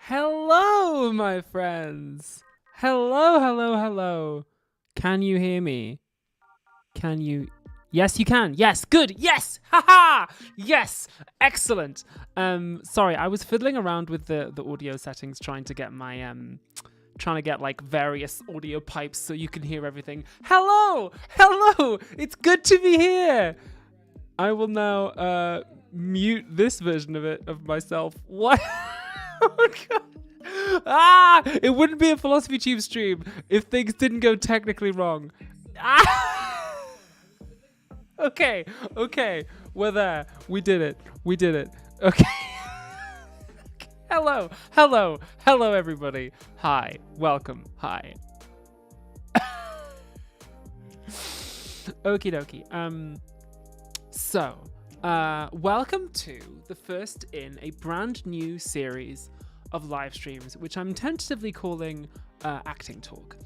Hello, my friends. Hello, hello, hello. Can you hear me? Can you? Yes, you can. Yes, good. Yes, haha. Yes, excellent. Sorry, I was fiddling around with the audio settings, trying to get my trying to get like various audio pipes so you can hear everything. Hello, hello. It's good to be here. I will now mute this version of myself. What? Oh god. It wouldn't be a Philosophy Tube stream if things didn't go technically wrong. Okay, we're there. We did it. Okay. Hello, everybody. Hi, welcome. Hi. Okie dokie. So, welcome to the first in a brand new series of live streams, which I'm tentatively calling Acting Talk.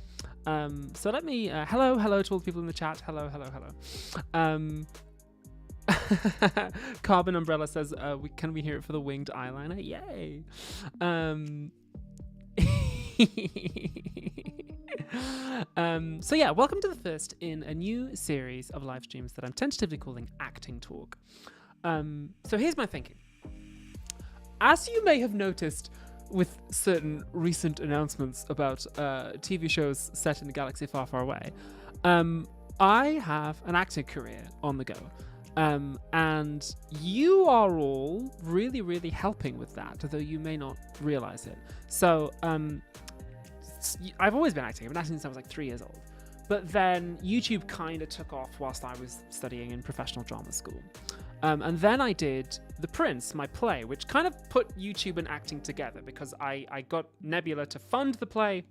So let me, hello to all the people in the chat. Hello. Carbon Umbrella says, can we hear it for the winged eyeliner? Yay. So yeah, welcome to the first in a new series of live streams that I'm tentatively calling Acting Talk. So here's my thinking. As you may have noticed with certain recent announcements about TV shows set in a galaxy far, far away, I have an acting career on the go. And you are all really, really helping with that, although you may not realize it. So I've always been acting. I've been acting since I was like 3 years old. But then YouTube kind of took off whilst I was studying in professional drama school. And then I did The Prince, my play, which kind of put YouTube and acting together because I got Nebula to fund the play,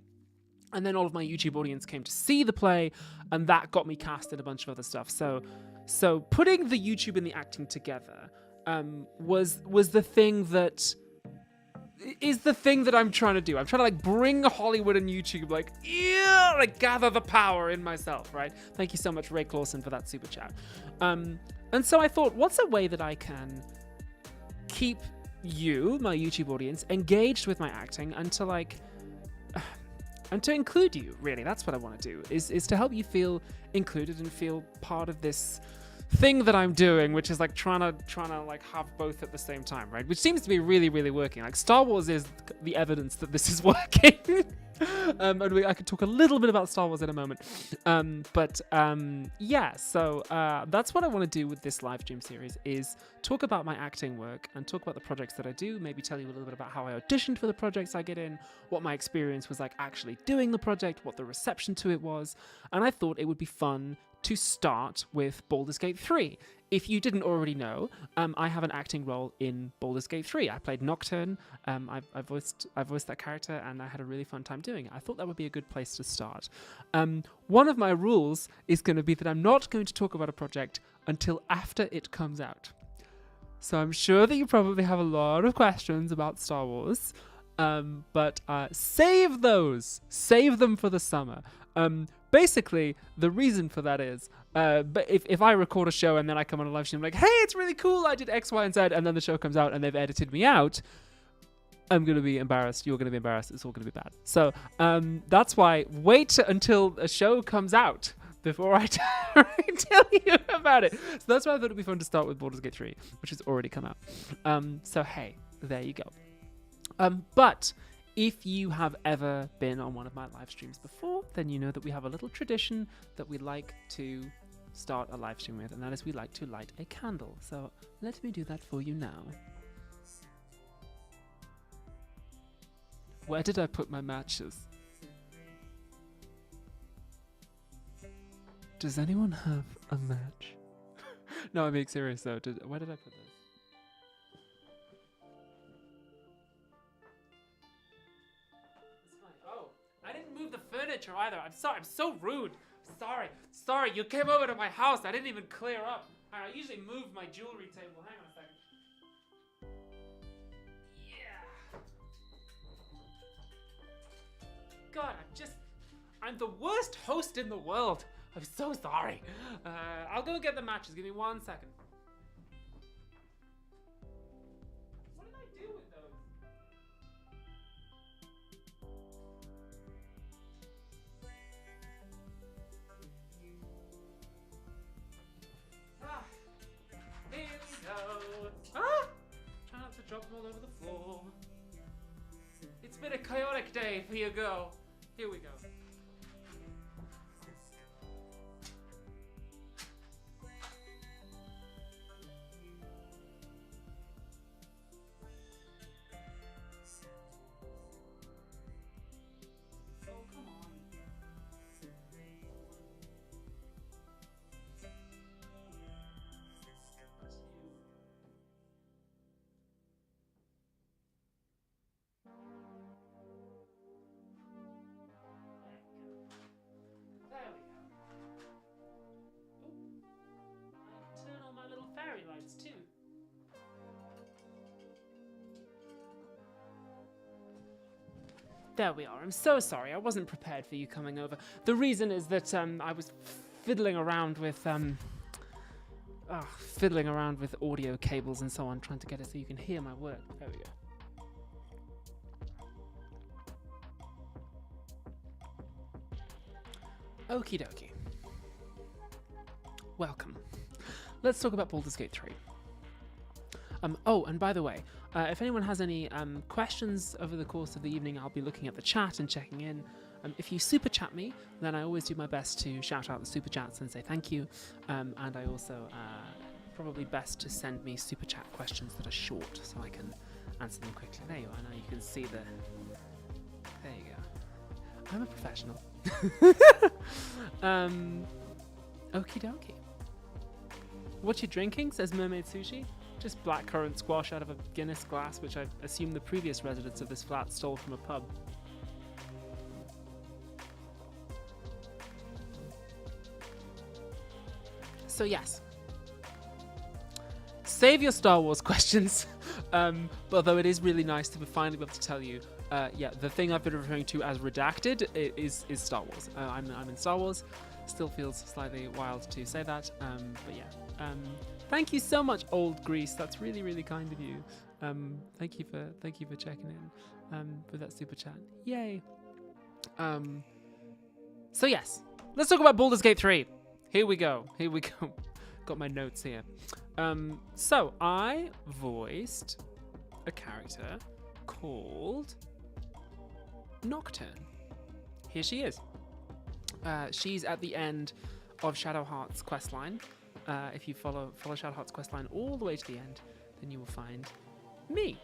and then all of my YouTube audience came to see the play, and that got me cast in a bunch of other stuff. So putting the YouTube and the acting together was the thing that is the thing that I'm trying to do. I'm trying to like bring Hollywood and YouTube like gather the power in myself, right? Thank you so much, Ray Clausen, for that super chat. And so I thought, what's a way that I can keep you, my YouTube audience, engaged with my acting and to include you, really. That's what I want to do, is to help you feel included and feel part of this thing that I'm doing, which is like trying to like have both at the same time, right? Which seems to be really, really working. Like Star Wars is the evidence that this is working. And I could talk a little bit about Star Wars in a moment. Yeah, so that's what I want to do with this live stream series, is talk about my acting work and talk about the projects that I do, maybe tell you a little bit about how I auditioned for the projects I get in, what my experience was like actually doing the project, what the reception to it was, and I thought it would be fun to start with Baldurs Gate 3. If you didn't already know, I have an acting role in Baldurs Gate 3. I played Nocturn. I voiced that character, and I had a really fun time doing it. I thought that would be a good place to start. One of my rules is going to be that I'm not going to talk about a project until after it comes out. So I'm sure that you probably have a lot of questions about Star Wars, but save those. Save them for the summer. Basically, the reason for that is, but if I record a show and then I come on a live stream like, hey, it's really cool, I did X, Y, and Z, and then the show comes out and they've edited me out, I'm going to be embarrassed, you're going to be embarrassed, it's all going to be bad. So that's why wait until a show comes out before I tell you about it. So that's why I thought it'd be fun to start with Baldur's Gate 3, which has already come out. So hey, there you go. But if you have ever been on one of my live streams before, then you know that we have a little tradition that we like to start a live stream with, and that is we like to light a candle. So let me do that for you now. Where did I put my matches? Does anyone have a match? No, I'm being serious though. Where did I put this? Furniture either. I'm sorry. I'm so rude. Sorry. You came over to my house. I didn't even clear up. I usually move my jewelry table. Hang on a second. Yeah. God, I'm the worst host in the world. I'm so sorry. I'll go get the matches. Give me 1 second. What did I do with those? Dave, here you go. Here we go. Fairy lights too. There we are. I'm so sorry. I wasn't prepared for you coming over. The reason is that I was fiddling around with audio cables and so on, trying to get it so you can hear my work. There we go. Okie dokie. Welcome. Let's talk about Baldurs Gate 3. Oh, and by the way, if anyone has any questions over the course of the evening, I'll be looking at the chat and checking in. If you super chat me, then I always do my best to shout out the super chats and say thank you. And I also probably best to send me super chat questions that are short so I can answer them quickly. There you are. Now you can see the. There you go. I'm a professional. Okie dokie. What you drinking? Says Mermaid Sushi. Just blackcurrant squash out of a Guinness glass, which I assume the previous residents of this flat stole from a pub. So yes. Save your Star Wars questions. Although it is really nice to finally be able to tell you, yeah, the thing I've been referring to as redacted is Star Wars. I'm in Star Wars. Still feels slightly wild to say that, but yeah. Thank you so much, Old Grease. That's really, really kind of you. Thank you for checking in with that super chat. Yay. So yes, let's talk about Baldurs Gate 3. Here we go. Got my notes here. So I voiced a character called Nocturn. Here she is. She's at the end of Shadowheart's questline. If you follow Shadowheart's questline all the way to the end, then you will find me.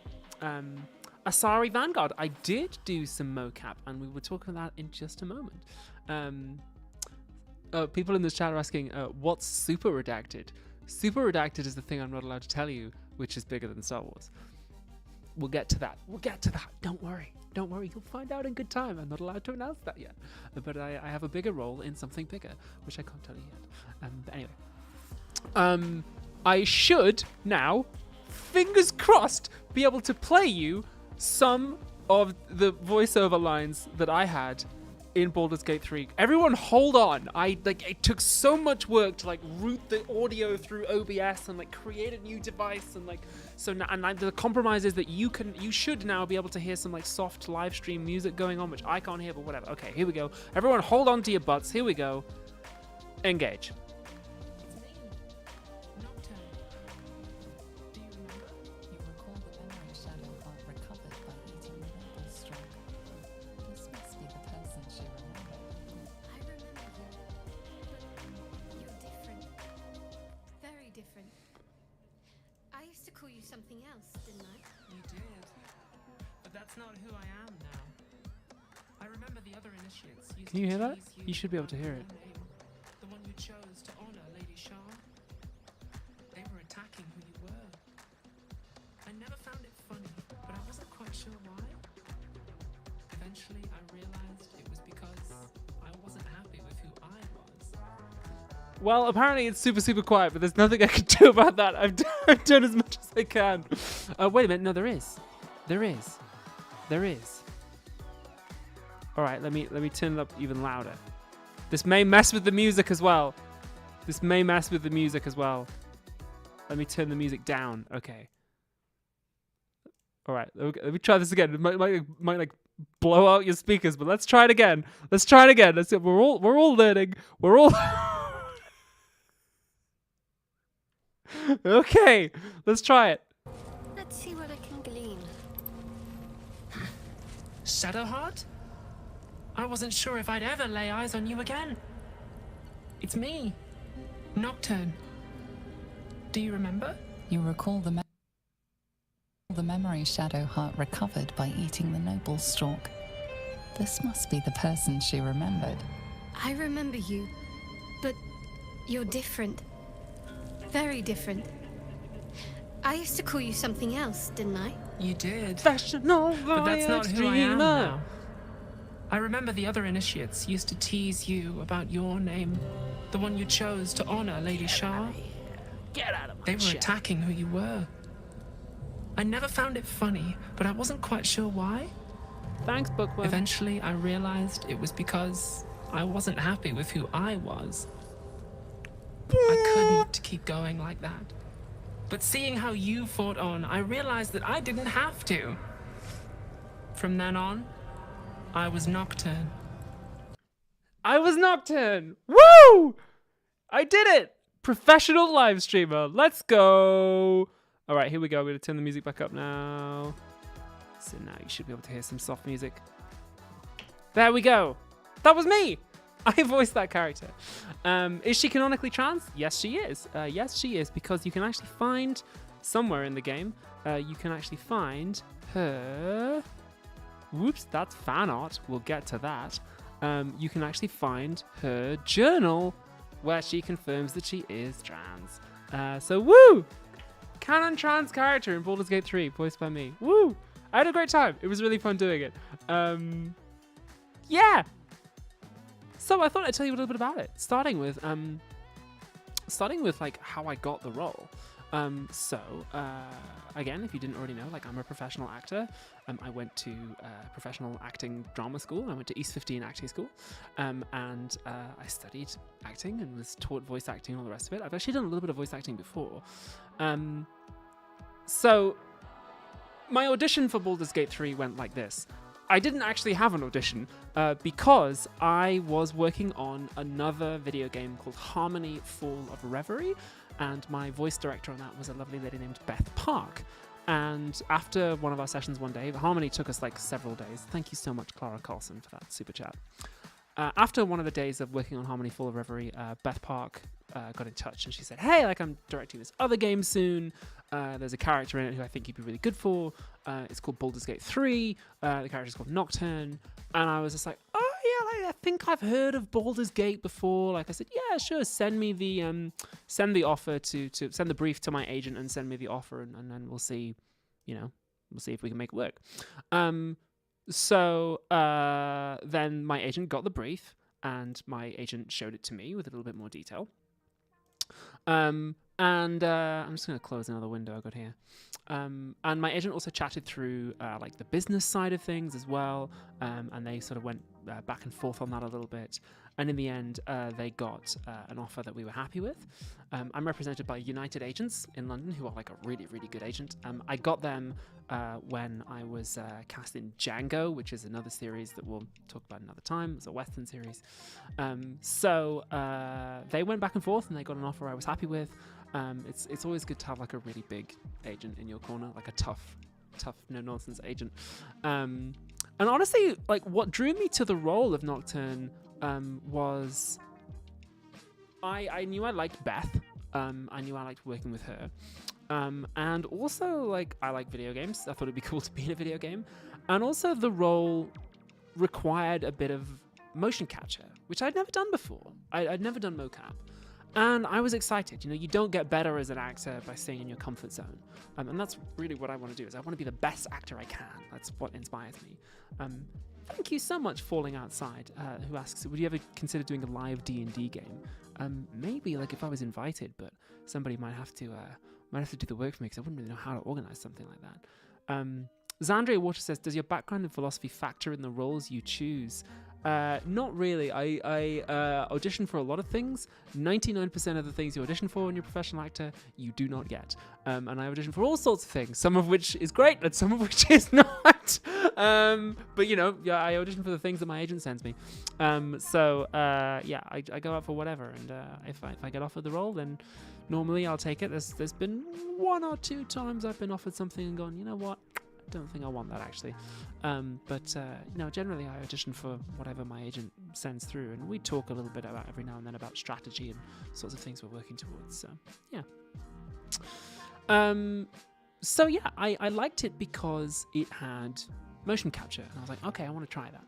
Asari Vanguard. I did do some mocap, and we will talk about that in just a moment. People in the chat are asking, what's super redacted? Super redacted is the thing I'm not allowed to tell you, which is bigger than Star Wars. We'll get to that. Don't worry. You'll find out in good time. I'm not allowed to announce that yet. But I have a bigger role in something bigger, which I can't tell you yet. But anyway. I should now, fingers crossed, be able to play you some of the voiceover lines that I had in Baldur's Gate 3. Everyone hold on. It took so much work to route the audio through OBS and create a new device and the compromise is that you should now be able to hear some soft live stream music going on, which I can't hear, but whatever. Okay, here we go. Everyone hold on to your butts. Here we go. Engage. Something else, didn't I? You did. But that's not who I am now. I remember the other initiates. Can you hear that? You should be able to hear it. The one you chose to honor Lady Shah. They were attacking who you were. I never found it funny, but I wasn't quite sure why. Eventually, I realized it was because I wasn't happy with who I was. Well, apparently it's super, super quiet, but there's nothing I can do about that. I've done as much as I can. Wait a minute. No, there is. All right, let me turn it up even louder. This may mess with the music as well. Let me turn the music down. Okay. All right, let me try this again. It might blow out your speakers, but let's try it again. We're all learning. We're all. Okay, let's try it. Let's see what I can glean. Shadowheart? I wasn't sure if I'd ever lay eyes on you again. It's me, Nocturn. Do you remember? You recall the memory Shadowheart recovered by eating the noble stalk. This must be the person she remembered. I remember you, but you're different. Very different. I used to call you something else, didn't I? You did. Professional But that's not who I am streamer. now. I remember the other initiates used to tease you about your name, the one you chose to honor Lady Shah. Get out of my They were chat. attacking who you were. I never found it funny, but I wasn't quite sure why. Thanks, Bookworm. Eventually, I realized it was because I wasn't happy with who I was. I couldn't keep going like that. But seeing how you fought on, I realized that I didn't have to. From then on, I was Nocturn. I was Nocturn. Woo! I did it. Professional live streamer. Let's go. All right, here we go. I'm going to turn the music back up now. So now you should be able to hear some soft music. There we go. That was me. I voiced that character. Is she canonically trans? Yes, she is. Yes, she is, because you can actually find somewhere in the game, you can actually find her. Whoops, that's fan art. We'll get to that. You can actually find her journal where she confirms that she is trans. So woo! Canon trans character in Baldur's Gate 3, voiced by me. Woo! I had a great time. It was really fun doing it. Yeah. So I thought I'd tell you a little bit about it, starting with like how I got the role. Again, if you didn't already know, like I'm a professional actor. I went to professional acting drama school. I went to East 15 acting school, and I studied acting and was taught voice acting and all the rest of it. I've actually done a little bit of voice acting before. So my audition for Baldur's Gate 3 went like this. I didn't actually have an audition because I was working on another video game called Harmony Fall of Reverie, and my voice director on that was a lovely lady named Beth Park. And after one of our sessions one day, Harmony took us like several days. Thank you so much, Clara Carlson, for that super chat. After one of the days of working on Harmony Fall of Reverie, Beth Park got in touch and she said, hey, like I'm directing this other game soon. There's a character in it who I think you'd be really good for. It's called Baldur's Gate 3. The character's called Nocturn. And I was just like, oh yeah, like, I think I've heard of Baldur's Gate before. Like I said, yeah, sure. Send me the send the offer to send the brief to my agent and send me the offer, and then we'll see, we'll see if we can make it work. So then my agent got the brief, and my agent showed it to me with a little bit more detail. And I'm just going to close another window I got here. And my agent also chatted through like the business side of things as well. And they sort of went back and forth on that a little bit. And in the end, they got an offer that we were happy with. I'm represented by United Agents in London, who are like a really, really good agent. I got them when I was cast in Django, which is another series that we'll talk about another time. It's a Western series. So they went back and forth, and they got an offer I was happy with. It's always good to have like a really big agent in your corner, like a tough, no-nonsense agent. And honestly, like what drew me to the role of Nocturne was I knew I liked Beth. I knew I liked working with her. And also, like, I like video games. I thought it'd be cool to be in a video game. And also the role required a bit of motion capture, which I'd never done before. I'd never done mocap. And I was excited. You don't get better as an actor by staying in your comfort zone. And that's really what I want to do, is I want to be the best actor I can. That's what inspires me. Thank you so much, Falling Outside, who asks, would you ever consider doing a live D&D game? Maybe, like, if I was invited, but somebody might have to do the work for me, because I wouldn't really know how to organize something like that. Zandria Water says, does your background in philosophy factor in the roles you choose? Not really. I audition for a lot of things. 99% of the things you audition for when you're a professional actor, you do not get. And I audition for all sorts of things, some of which is great and some of which is not. But I audition for the things that my agent sends me. I go out for whatever. And if I get offered the role, then normally I'll take it. There's been one or two times I've been offered something and gone, you know what? don't think I want that actually. But no, generally I audition for whatever my agent sends through, and we talk a little bit about every now and then about strategy and sorts of things we're working towards. So yeah. So yeah, I liked it because it had motion capture, and I was like, okay, I want to try that.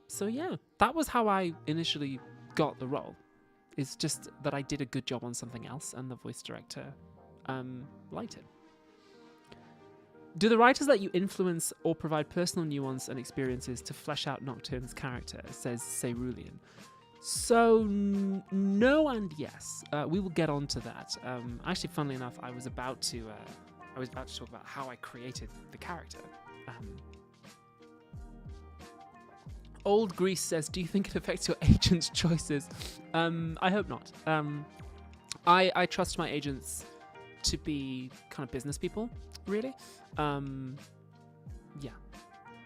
So yeah, that was how I initially got the role. It's just that I did a good job on something else, and the voice director liked it. Do the writers let you influence or provide personal nuance and experiences to flesh out Nocturn's character, says Cerulean. So, no and yes. We will get on to that. Actually, funnily enough, I was about to talk about how I created the character. Old Grease says, do you think it affects your agent's choices? I hope not. I trust my agents to be kind of business people, really. Yeah,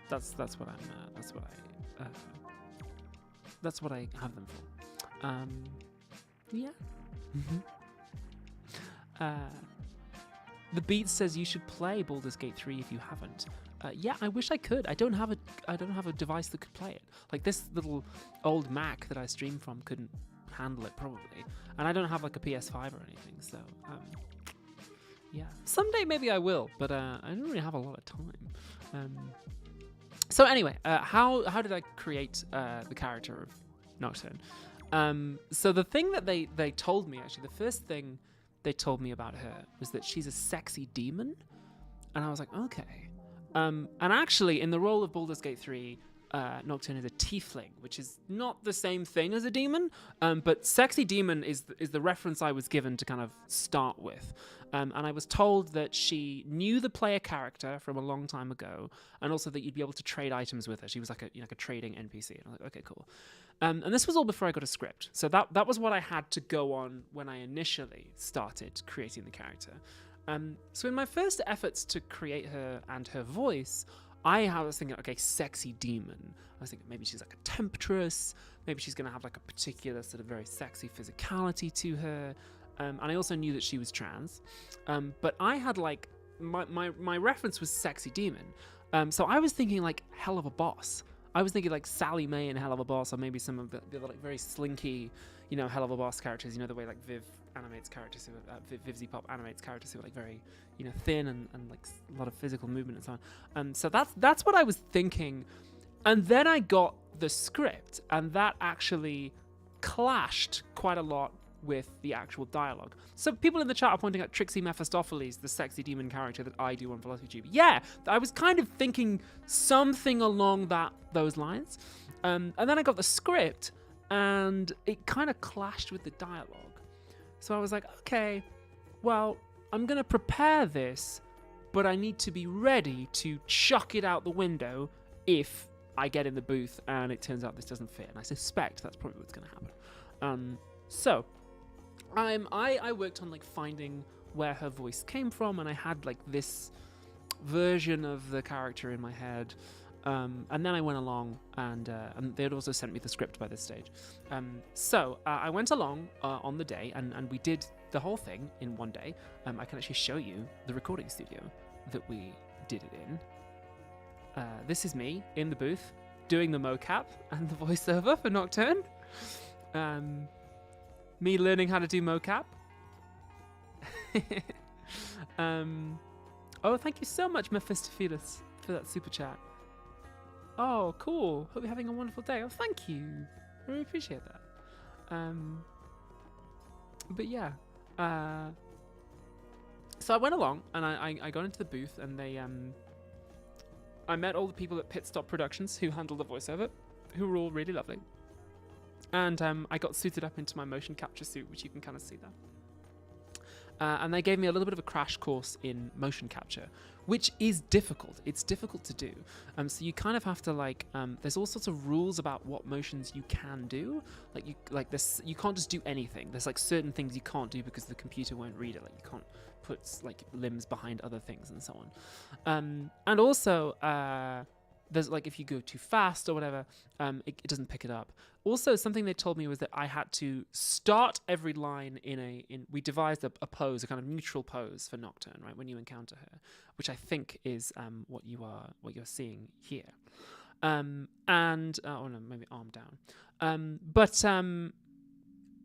that's what I have them for. Yeah. The Beat says you should play Baldur's Gate 3 if you haven't. Yeah, I wish I could. I don't have a device that could play it. Like this little old Mac that I stream from couldn't handle it probably, and I don't have like a PS5 or anything. So yeah, someday maybe I will, but I don't really have a lot of time. So anyway, how did I create the character of Nocturn? So the thing that they told me, actually, the first thing they told me about her was that she's a sexy demon, and I was like, okay. And actually, in the role of Baldur's Gate 3, Nocturne is a tiefling, which is not the same thing as a demon, but sexy demon is the reference I was given to kind of start with. And I was told that she knew the player character from a long time ago, and also that you'd be able to trade items with her. She was like a trading NPC. And I was like, okay, cool. And this was all before I got a script. So that was what I had to go on when I initially started creating the character. So in my first efforts to create her and her voice, I was thinking, okay, sexy demon. I was thinking maybe she's like a temptress. Maybe she's going to have like a particular sort of very sexy physicality to her. And I also knew that she was trans. But I had like, my reference was sexy demon. So I was thinking like Hell of a Boss. I was thinking like Sally Mae in Hell of a Boss, or maybe some of the other like very slinky, Hell of a Boss characters, the way like Viv animates characters who Vivzy Pop animates characters who are like very thin and like a lot of physical movement and so on. So that's what I was thinking, and then I got the script, and that actually clashed quite a lot with the actual dialogue. So people in the chat are pointing out Trixie Mephistopheles, the sexy demon character that I do on PhilosophyTube. Yeah, I was kind of thinking something along those lines, and then I got the script, and it kind of clashed with the dialogue. So I was like, okay, well, I'm going to prepare this, but I need to be ready to chuck it out the window if I get in the booth and it turns out this doesn't fit. And I suspect that's probably what's going to happen. So I worked on like finding where her voice came from, and I had like this version of the character in my head. And then I went along, and they had also sent me the script by this stage. So I went along on the day, and we did the whole thing in one day. I can actually show you the recording studio that we did it in. This is me in the booth doing the mocap and the voiceover for Nocturne. Me learning how to do mocap. Oh, thank you so much, Mephistopheles, for that super chat. Oh, cool. Hope you're having a wonderful day. Oh, thank you. I really appreciate that. But yeah. So I went along, and I got into the booth, and I met all the people at Pit Stop Productions who handled the voiceover, who were all really lovely. And I got suited up into my motion capture suit, which you can kind of see there. And they gave me a little bit of a crash course in motion capture, which is difficult. It's difficult to do. So you kind of have to like, there's all sorts of rules about what motions you can do. Like this, you can't just do anything. There's like certain things you can't do because the computer won't read it. Like you can't put like limbs behind other things and so on. And also, there's like if you go too fast or whatever, it doesn't pick it up. Also, something they told me was that I had to start every line we devised a pose, a kind of neutral pose for Nocturne, right, when you encounter her, which I think is what you're seeing here. And oh no, maybe arm down.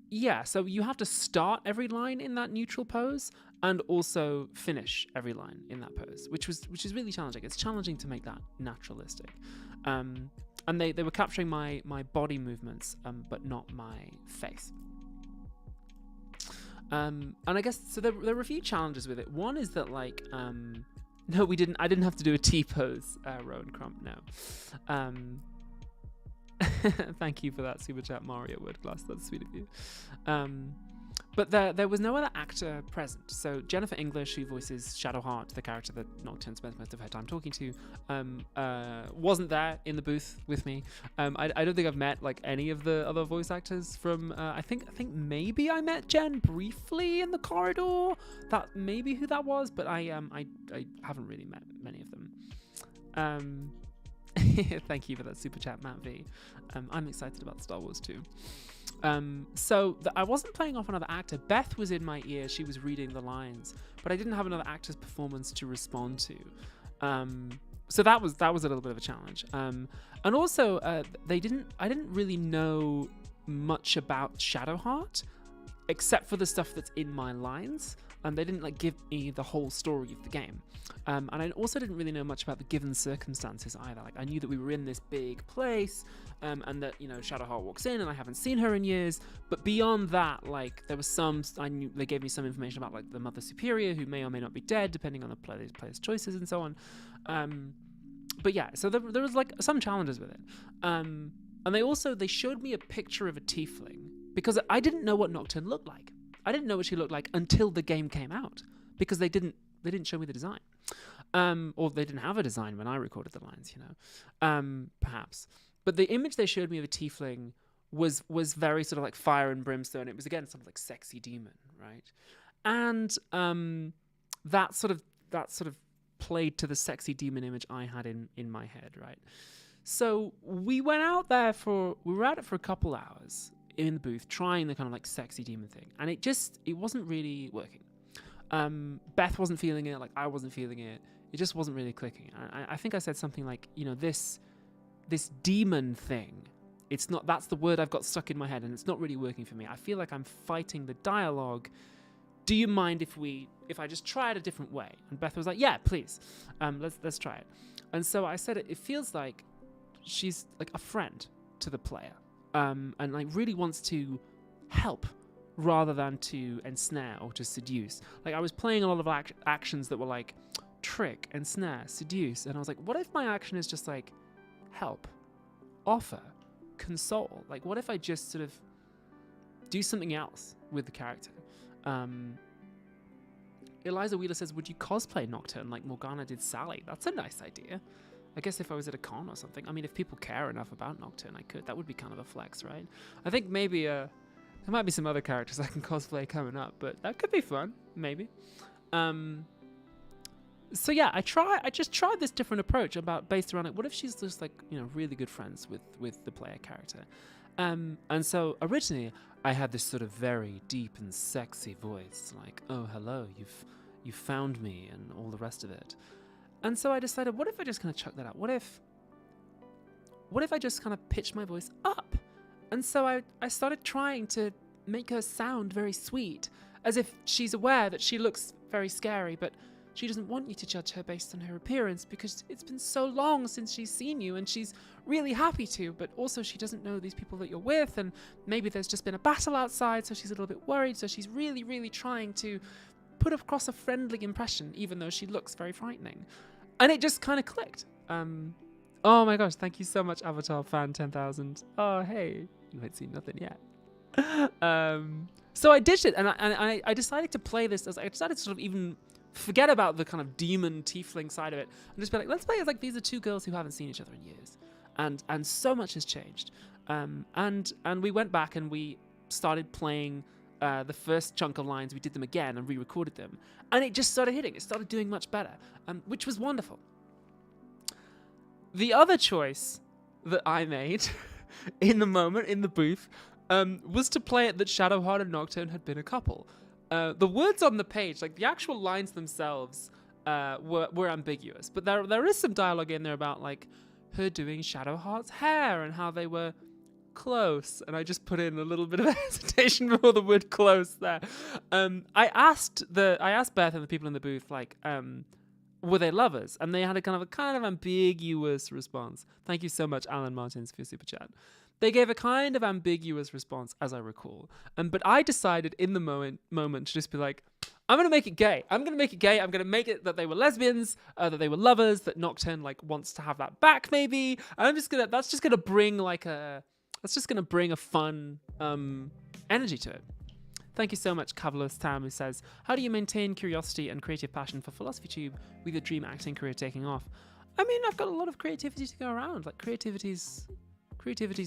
Yeah, so you have to start every line in that neutral pose and also finish every line in that pose, which is really challenging. It's challenging to make that naturalistic. And they were capturing my body movements, but not my face. And I guess so there were a few challenges with it. One is that like no, I didn't have to do a T pose, Rowan Crump, no. Thank you for that super chat, Mario Word Glass. That's sweet of you. But there was no other actor present. So Jennifer English, who voices Shadowheart, the character that Nocturne spends most of her time talking to, wasn't there in the booth with me. I don't think I've met like any of the other voice actors from. I think maybe I met Jen briefly in the corridor. That may be who that was, but I haven't really met many of them. Thank you for that super chat, Matt V. I'm excited about Star Wars too. I wasn't playing off another actor. Beth was in my ear. She was reading the lines, but I didn't have another actor's performance to respond to. So that was a little bit of a challenge. And also, I didn't really know much about Shadowheart, except for the stuff that's in my lines. They didn't like give me the whole story of the game. And I also didn't really know much about the given circumstances either. Like I knew that we were in this big place, and that, you know, Shadowheart walks in and I haven't seen her in years. But beyond that, like there was I knew they gave me some information about like the Mother Superior, who may or may not be dead, depending on the player's choices and so on. But yeah, so there was like some challenges with it. And they showed me a picture of a tiefling, because I didn't know what Nocturne looked like. I didn't know what she looked like until the game came out, because they didn't show me the design, or they didn't have a design when I recorded the lines, you know, perhaps. But the image they showed me of a tiefling was very sort of like fire and brimstone. It was again something like sexy demon, right? And that sort of played to the sexy demon image I had in my head, right? So we were out it for a couple hours in the booth trying the kind of like sexy demon thing, and it wasn't really working. Beth wasn't feeling it, like I wasn't feeling it. It just wasn't really clicking. I think I said something like, you know, this demon thing, that's the word I've got stuck in my head, and it's not really working for me. I feel like I'm fighting the dialogue. Do you mind if I just try it a different way? And Beth was like, yeah, please. Let's try it. And so I said it feels like she's like a friend to the player. And like really wants to help rather than to ensnare or to seduce. Like I was playing a lot of actions that were like trick, ensnare, seduce, and I was like, what if my action is just like help, offer, console? Like what if I just sort of do something else with the character? Eliza Wheeler says, would you cosplay Nocturne like Morgana did Sally? That's a nice idea. I guess if I was at a con or something. I mean, if people care enough about Nocturne, I could. That would be kind of a flex, right? I think maybe there might be some other characters I can cosplay coming up, but that could be fun, maybe. So yeah, I just tried this different approach based around it. What if she's just like, you know, really good friends with the player character? And so originally I had this sort of very deep and sexy voice, like, oh hello, you've found me, and all the rest of it. And so I decided, what if I just kind of chuck that out? What if I just kind of pitched my voice up? And so I started trying to make her sound very sweet, as if she's aware that she looks very scary, but she doesn't want you to judge her based on her appearance, because it's been so long since she's seen you, and she's really happy to, but also she doesn't know these people that you're with, and maybe there's just been a battle outside, so she's a little bit worried, so she's really, really trying to put across a friendly impression, even though she looks very frightening. And it just kind of clicked. Oh my gosh, thank you so much, Avatar Fan 10,000. Oh, hey, you ain't seen nothing yet. So I ditched it, and I decided to play this I decided to sort of even forget about the kind of demon tiefling side of it, and just be like, let's play as like these are two girls who haven't seen each other in years. And so much has changed. And we went back and we started playing the first chunk of lines. We did them again and re-recorded them, and it just started hitting. It started doing much better, which was wonderful. The other choice that I made in the moment, in the booth, was to play it that Shadowheart and Nocturne had been a couple. The words on the page, like the actual lines themselves, were ambiguous, but there is some dialogue in there about like her doing Shadowheart's hair and how they were close, and I just put in a little bit of hesitation before the word close there. I asked Beth and the people in the booth, like, were they lovers? And they had a kind of ambiguous response. Thank you so much, Alan Martins, for your super chat. They gave a kind of ambiguous response, as I recall. But I decided in the moment to just be like, I'm going to make it gay. I'm going to make it that they were lesbians, that they were lovers, that Nocturne like wants to have that back maybe. And that's just going to bring a fun energy to it. Thank you so much, Cavalos Tam, who says, how do you maintain curiosity and creative passion for Philosophy Tube with your dream acting career taking off? I mean, I've got a lot of creativity to go around. Like, creativity's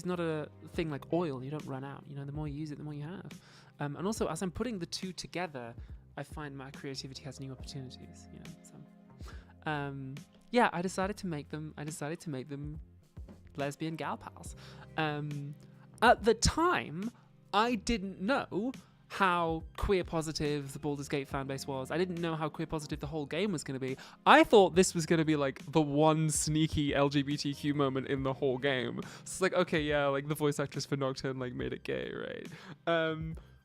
not a thing like oil. You don't run out. You know, the more you use it, the more you have. And also, as I'm putting the two together, I find my creativity has new opportunities. You know, so yeah, I decided to make them lesbian gal pals. At the time, I didn't know how queer positive the Baldurs Gate fanbase was. I didn't know how queer positive the whole game was going to be. I thought this was going to be like the one sneaky LGBTQ moment in the whole game. It's like, okay, yeah, like the voice actress for Nocturne like made it gay, right?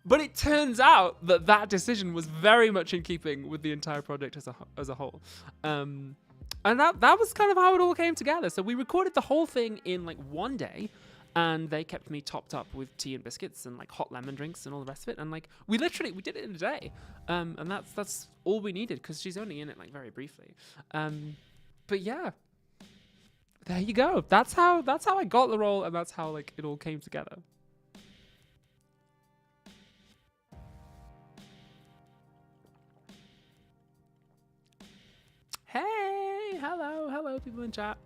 But it turns out that decision was very much in keeping with the entire project as a whole. And that was kind of how it all came together. So we recorded the whole thing in like one day. And they kept me topped up with tea and biscuits and like hot lemon drinks and all the rest of it. And like we did it in a day. And that's all we needed because she's only in it like very briefly. But yeah, there you go. That's how I got the role, and that's how like it all came together. Hey, hello, people in chat.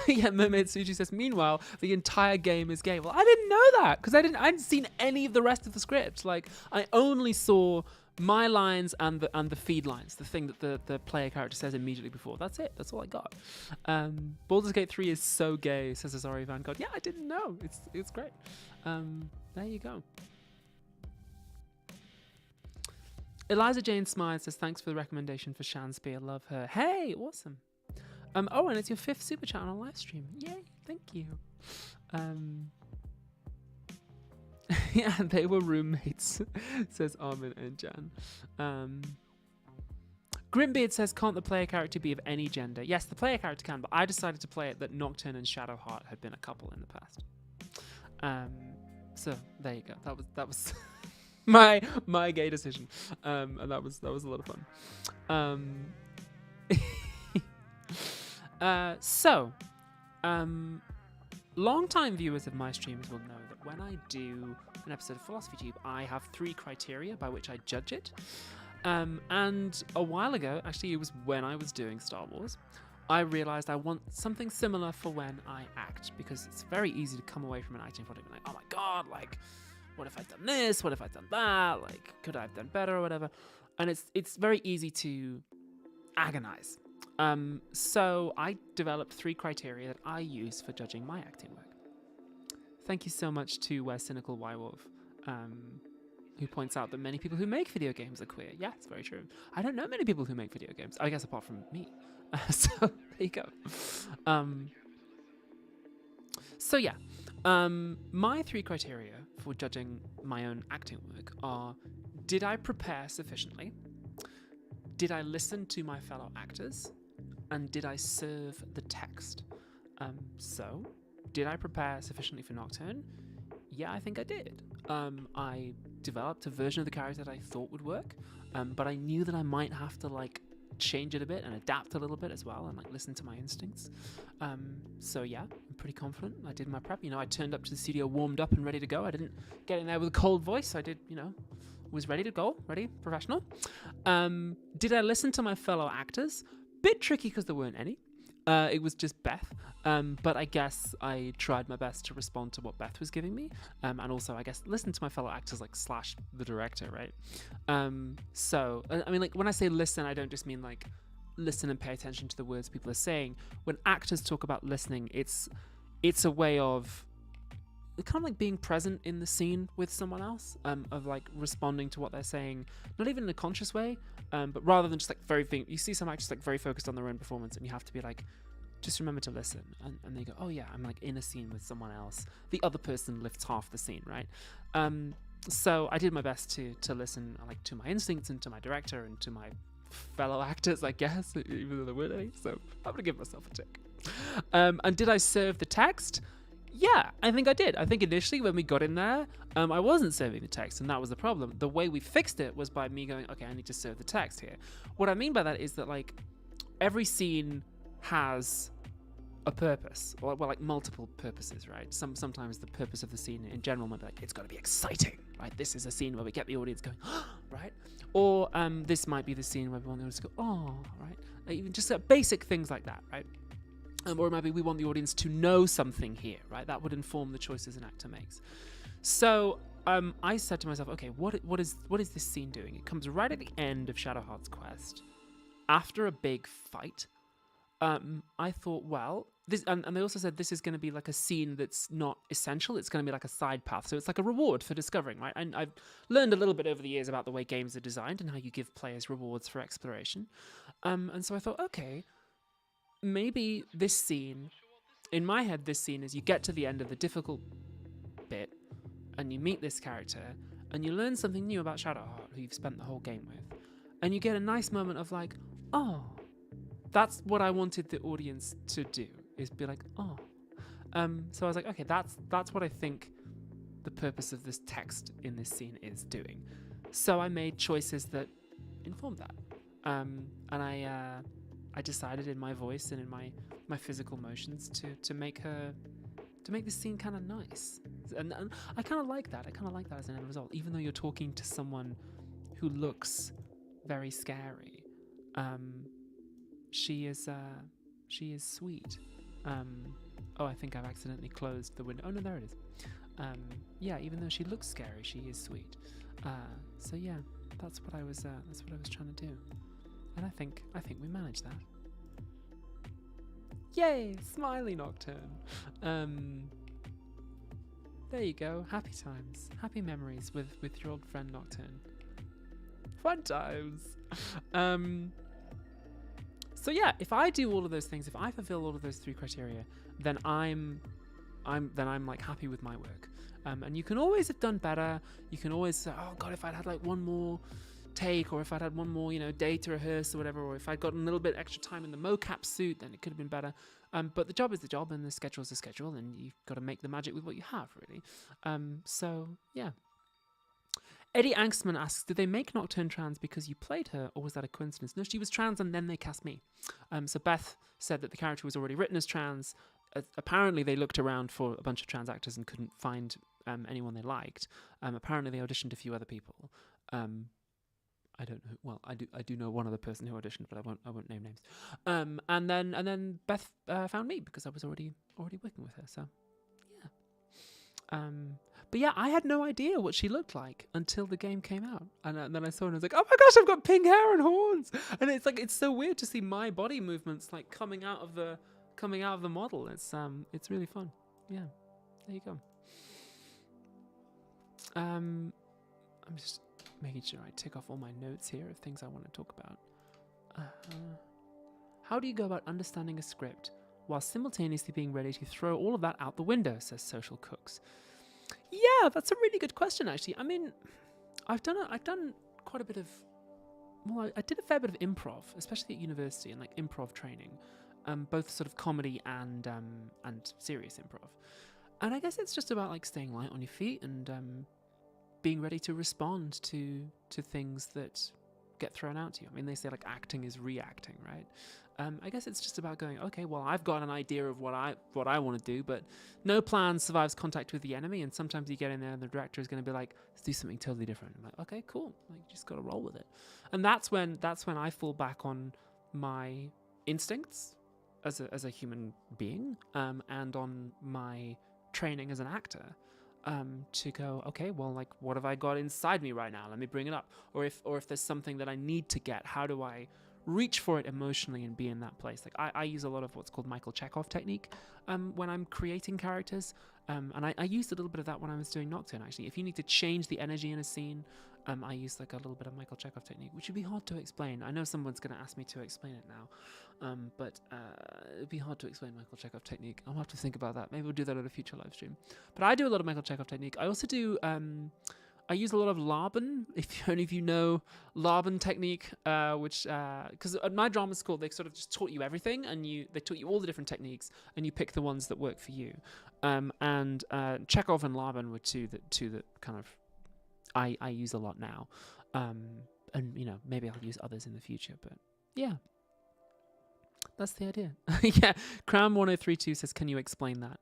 Yeah, Mermaid Suji says, meanwhile, the entire game is gay. Well, I didn't know that because I hadn't seen any of the rest of the script. Like, I only saw my lines and the feed lines, the thing that the player character says immediately before. That's it. That's all I got. Baldur's Gate 3 is so gay, says Azari Van God. Yeah, I didn't know. It's great. There you go. Eliza Jane Smythe says, thanks for the recommendation for Shan Spear. Love her. Hey, awesome. Oh, and it's your 5th super chat on a live stream. Yay, thank you. Yeah, they were roommates, says Armin and Jan. Grimbeard says, can't the player character be of any gender? Yes, the player character can, but I decided to play it that Nocturne and Shadowheart had been a couple in the past. So there you go. That was my gay decision. And that was a lot of fun. Long-time viewers of my streams will know that when I do an episode of Philosophy Tube, I have 3 criteria by which I judge it. And a while ago, actually it was when I was doing Star Wars, I realized I want something similar for when I act, because it's very easy to come away from an acting project and like, oh my god, like, what if I'd done this? What if I'd done that? Like, could I have done better or whatever? And it's very easy to agonize. So I developed 3 criteria that I use for judging my acting work. Thank you so much to Cynical Wywolf, who points out that many people who make video games are queer. Yeah, it's very true. I don't know many people who make video games, I guess apart from me. So there you go. So yeah, my 3 criteria for judging my own acting work are: did I prepare sufficiently? Did I listen to my fellow actors? And did I serve the text? So, did I prepare sufficiently for Nocturne? Yeah, I think I did. I developed a version of the character that I thought would work, but I knew that I might have to like change it a bit and adapt a little bit as well, and like listen to my instincts. So yeah, I'm pretty confident. I did my prep. You know, I turned up to the studio warmed up and ready to go. I didn't get in there with a cold voice. I did, was ready to go, ready, professional. Did I listen to my fellow actors? Bit tricky because there weren't any. It was just Beth. But I guess I tried my best to respond to what Beth was giving me. And also, I guess, listen to my fellow actors, like, / the director, right? So, I mean, like, when I say listen, I don't just mean, like, listen and pay attention to the words people are saying. When actors talk about listening, it's a way of kind of like being present in the scene with someone else, of like responding to what they're saying, not even in a conscious way, but rather than just like you see some actors like very focused on their own performance, and you have to be like, just remember to listen, and they go, oh yeah, I'm like in a scene with someone else. The other person lifts half the scene, right? So I did my best to listen, like, to my instincts and to my director and to my fellow actors, I guess, even though there weren't any. So I'm gonna give myself a tick. And did I serve the text? Yeah, I think I did. I think initially when we got in there, I wasn't serving the text, and that was the problem. The way we fixed it was by me going, okay, I need to serve the text here. What I mean by that is that, like, every scene has a purpose, or well, like multiple purposes, right? Sometimes the purpose of the scene in general might be like, it's got to be exciting, right? This is a scene where we get the audience going, right? Or this might be the scene where we want the audience to go, oh, right? Even just basic things like that, right? Or maybe we want the audience to know something here, right? That would inform the choices an actor makes. So I said to myself, okay, what is this scene doing? It comes right at the end of Shadowheart's quest, after a big fight. I thought, well, this, and they also said this is going to be like a scene that's not essential. It's going to be like a side path. So it's like a reward for discovering, right? And I've learned a little bit over the years about the way games are designed and how you give players rewards for exploration. And so I thought, okay, maybe this scene, in my head, this scene is you get to the end of the difficult bit and you meet this character and you learn something new about Shadowheart, who you've spent the whole game with. And you get a nice moment of like, oh, that's what I wanted the audience to do, is be like, oh. So I was like, okay, that's what I think the purpose of this text in this scene is doing. So I made choices that informed that. And I decided in my voice and in my physical motions to make this scene kind of nice. And I kind of like that. I kind of like that as an end result, even though you're talking to someone who looks very scary. She is sweet. Oh, I think I've accidentally closed the window. Oh no, there it is. Yeah, even though she looks scary, she is sweet. So yeah, that's what I was trying to do, and I think we managed that. Yay, smiley Nocturn. There you go. Happy times, happy memories with your old friend Nocturn. Fun times. So yeah, if I do all of those things, if I fulfill all of those 3 criteria, then I'm like happy with my work. And you can always have done better. You can always say, oh god, if I'd had like one more take, or if I'd had one more, day to rehearse or whatever, or if I'd gotten a little bit extra time in the mocap suit, then it could have been better. But the job is the job, and the schedule is the schedule, and you've got to make the magic with what you have, really. So yeah. Eddie Angstman asks, did they make Nocturne trans because you played her, or was that a coincidence? No, she was trans and then they cast me. So Beth said that the character was already written as trans. Apparently they looked around for a bunch of trans actors and couldn't find anyone they liked. Apparently they auditioned a few other people. I don't know. Well, I do know one other person who auditioned, but I won't name names. And then Beth found me because I was already working with her. So yeah. But yeah, I had no idea what she looked like until the game came out, and then I saw her and I was like, oh my gosh, I've got pink hair and horns, and it's so weird to see my body movements like coming out of the model. It's really fun. Yeah, there you go. I'm just making sure I tick off all my notes here of things I want to talk about. How do you go about understanding a script while simultaneously being ready to throw all of that out the window, says Social Cooks. Yeah, that's a really good question, actually. I mean, I've done quite a bit of, well, I did a fair bit of improv, especially at university, and like improv training, both sort of comedy and serious improv. And I guess it's just about like staying light on your feet and being ready to respond to things that get thrown out to you. I mean, they say like acting is reacting, right? I guess it's just about going, okay, well, I've got an idea of what I want to do, but no plan survives contact with the enemy. And sometimes you get in there and the director is going to be like, let's do something totally different. I'm like, okay, cool. Like, you just got to roll with it. And that's when I fall back on my instincts as a human being, and on my training as an actor, to go, okay, well, like, what have I got inside me right now? Let me bring it up. Or if there's something that I need to get, how do I reach for it emotionally and be in that place. Like I use a lot of what's called Michael Chekhov technique when I'm creating characters. And I used a little bit of that when I was doing Nocturn, actually. If you need to change the energy in a scene, I use like a little bit of Michael Chekhov technique, which would be hard to explain. I know someone's going to ask me to explain it now, but it'd be hard to explain Michael Chekhov technique. I'll have to think about that. Maybe we'll do that at a future live stream. But I do a lot of Michael Chekhov technique. I also do... I use a lot of Laban, if only if you know Laban technique, which because at my drama school they sort of just taught you everything, and they taught you all the different techniques, and you pick the ones that work for you. And Chekhov and Laban were two that kind of I use a lot now, and you know, maybe I'll use others in the future, but yeah. That's the idea. Yeah, Crown1032 says, "Can you explain that?"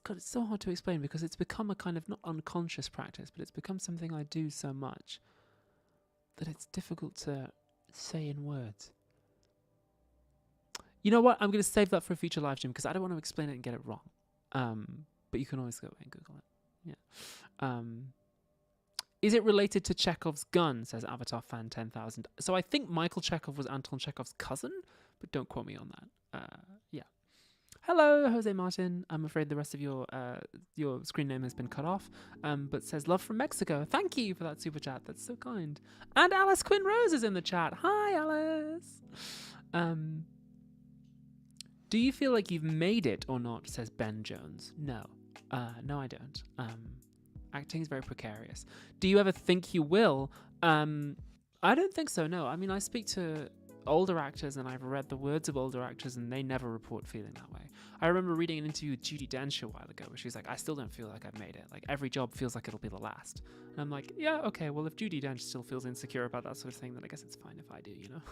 It's so hard to explain because it's become a kind of not unconscious practice, but it's become something I do so much that it's difficult to say in words. You know what? I'm going to save that for a future live stream because I don't want to explain it and get it wrong. But you can always go and Google it. Yeah. Is it related to Chekhov's gun, says Avatar Fan 10,000. So I think Michael Chekhov was Anton Chekhov's cousin, but don't quote me on that. Yeah. Hello, Jose Martin. I'm afraid the rest of your screen name has been cut off, but says love from Mexico. Thank you for that super chat. That's so kind. And Alice Quinn Rose is in the chat. Hi, Alice. Do you feel like you've made it or not, says Ben Jones. No. No, I don't. Acting is very precarious. Do you ever think you will? I don't think so, no. I mean, I speak to older actors and I've read the words of older actors and they never report feeling that way. I remember reading an interview with Judi Dench a while ago where she's like, I still don't feel like I've made it. Like, every job feels like it'll be the last. And I'm like, yeah, okay, well, if Judi Dench still feels insecure about that sort of thing, then I guess it's fine if I do, you know?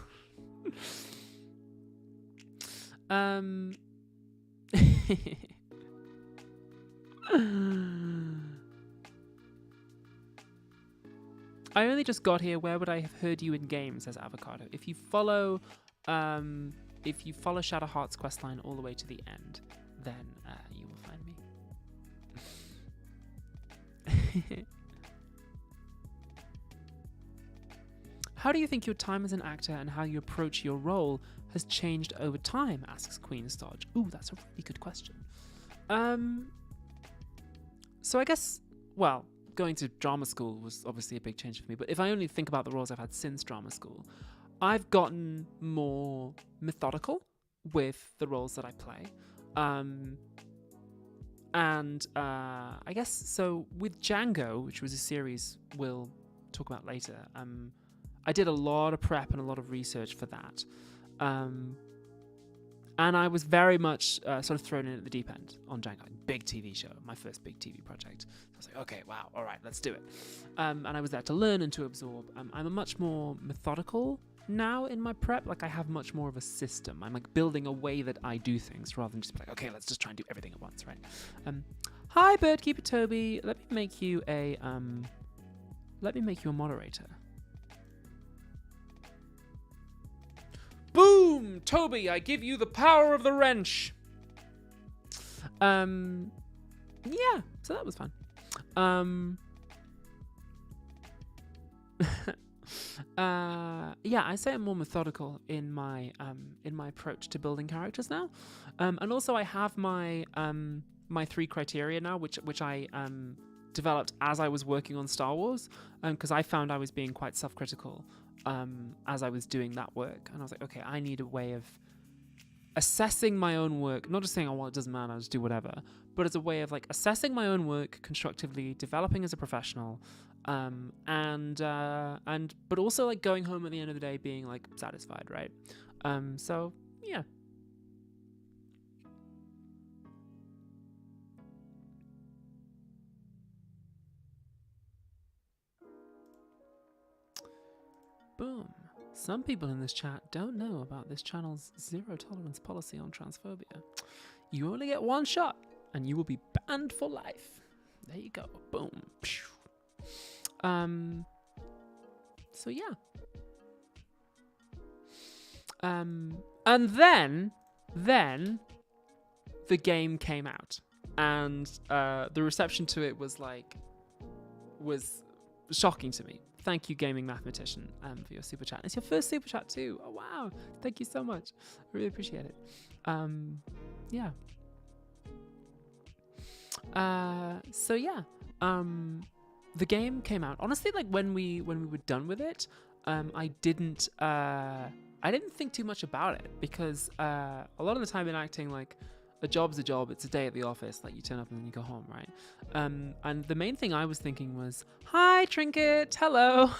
I only just got here. Where would I have heard you in game, says Avocado. If you follow Shadowheart's questline all the way to the end, then you will find me. How do you think your time as an actor and how you approach your role has changed over time, asks Queen Stodge. Ooh, that's a really good question. So I guess, well, going to drama school was obviously a big change for me, but if I only think about the roles I've had since drama school, I've gotten more methodical with the roles that I play. I guess, so with Django, which was a series we'll talk about later, I did a lot of prep and a lot of research for that. And I was very much sort of thrown in at the deep end on Django. Big TV show, my first big TV project. So I was like, okay, wow, all right, let's do it. And I was there to learn and to absorb. I'm a much more methodical now in my prep. Like, I have much more of a system. I'm like building a way that I do things rather than just be like, okay, let's just try and do everything at once, right? Hi, Birdkeeper Toby. Let me make you a moderator. Boom! Toby, I give you the power of the wrench. Yeah, so that was fun. Yeah, I say I'm more methodical in my approach to building characters now. And also I have my my 3 criteria now, which I developed as I was working on Star Wars, because I found I was being quite self-critical as I was doing that work, and I was like, okay, I need a way of assessing my own work, not just saying, oh well, it doesn't matter, I'll just do whatever, but as a way of like assessing my own work constructively, developing as a professional, but also like going home at the end of the day being like satisfied, right? So yeah. Boom. Some people in this chat don't know about this channel's zero tolerance policy on transphobia. You only get one shot and you will be banned for life. There you go. Boom. So yeah. And then the game came out, and the reception to it was shocking to me. Thank you, gaming mathematician, for your super chat. It's your first super chat too. Oh wow! Thank you so much. I really appreciate it. Yeah. So yeah. The game came out. Honestly, like when we were done with it, I didn't think too much about it because a lot of the time in acting, like a job's a job. It's a day at the office. Like you turn up and then you go home, right? And the main thing I was thinking was, "Hi, Trinket. Hello.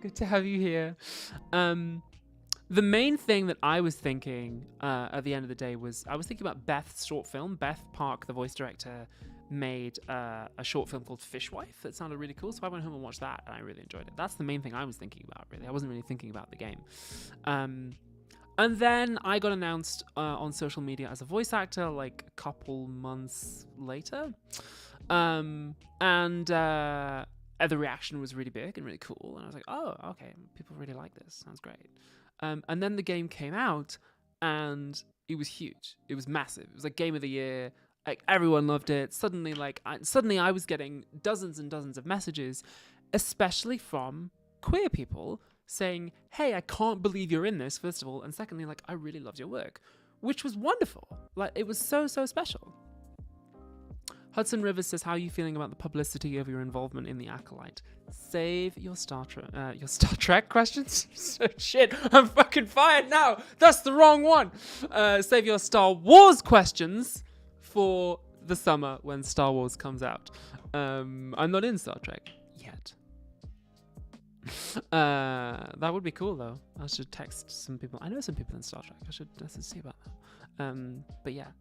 Good to have you here." The main thing that I was thinking at the end of the day was I was thinking about Beth's short film. Beth Park, the voice director, made a short film called Fishwife that sounded really cool. So I went home and watched that, and I really enjoyed it. That's the main thing I was thinking about, really. I wasn't really thinking about the game. And then I got announced on social media as a voice actor like a couple months later. And the reaction was really big and really cool. And I was like, oh, okay, people really like this. Sounds great. And then the game came out, and it was huge. It was massive. It was like Game of the Year. Like everyone loved it. Suddenly, I was getting dozens and dozens of messages, especially from queer people saying, "Hey, I can't believe you're in this." First of all, and secondly, like I really loved your work, which was wonderful. Like it was so special. Hudson Rivers says, "How are you feeling about the publicity of your involvement in the Acolyte? Save your Star Trek questions." Shit, I'm fucking fired now. That's the wrong one. Save your Star Wars questions for the summer when Star Wars comes out. I'm not in Star Trek yet. That would be cool though. I should text some people. I know some people in Star Trek. I should see about that. But yeah.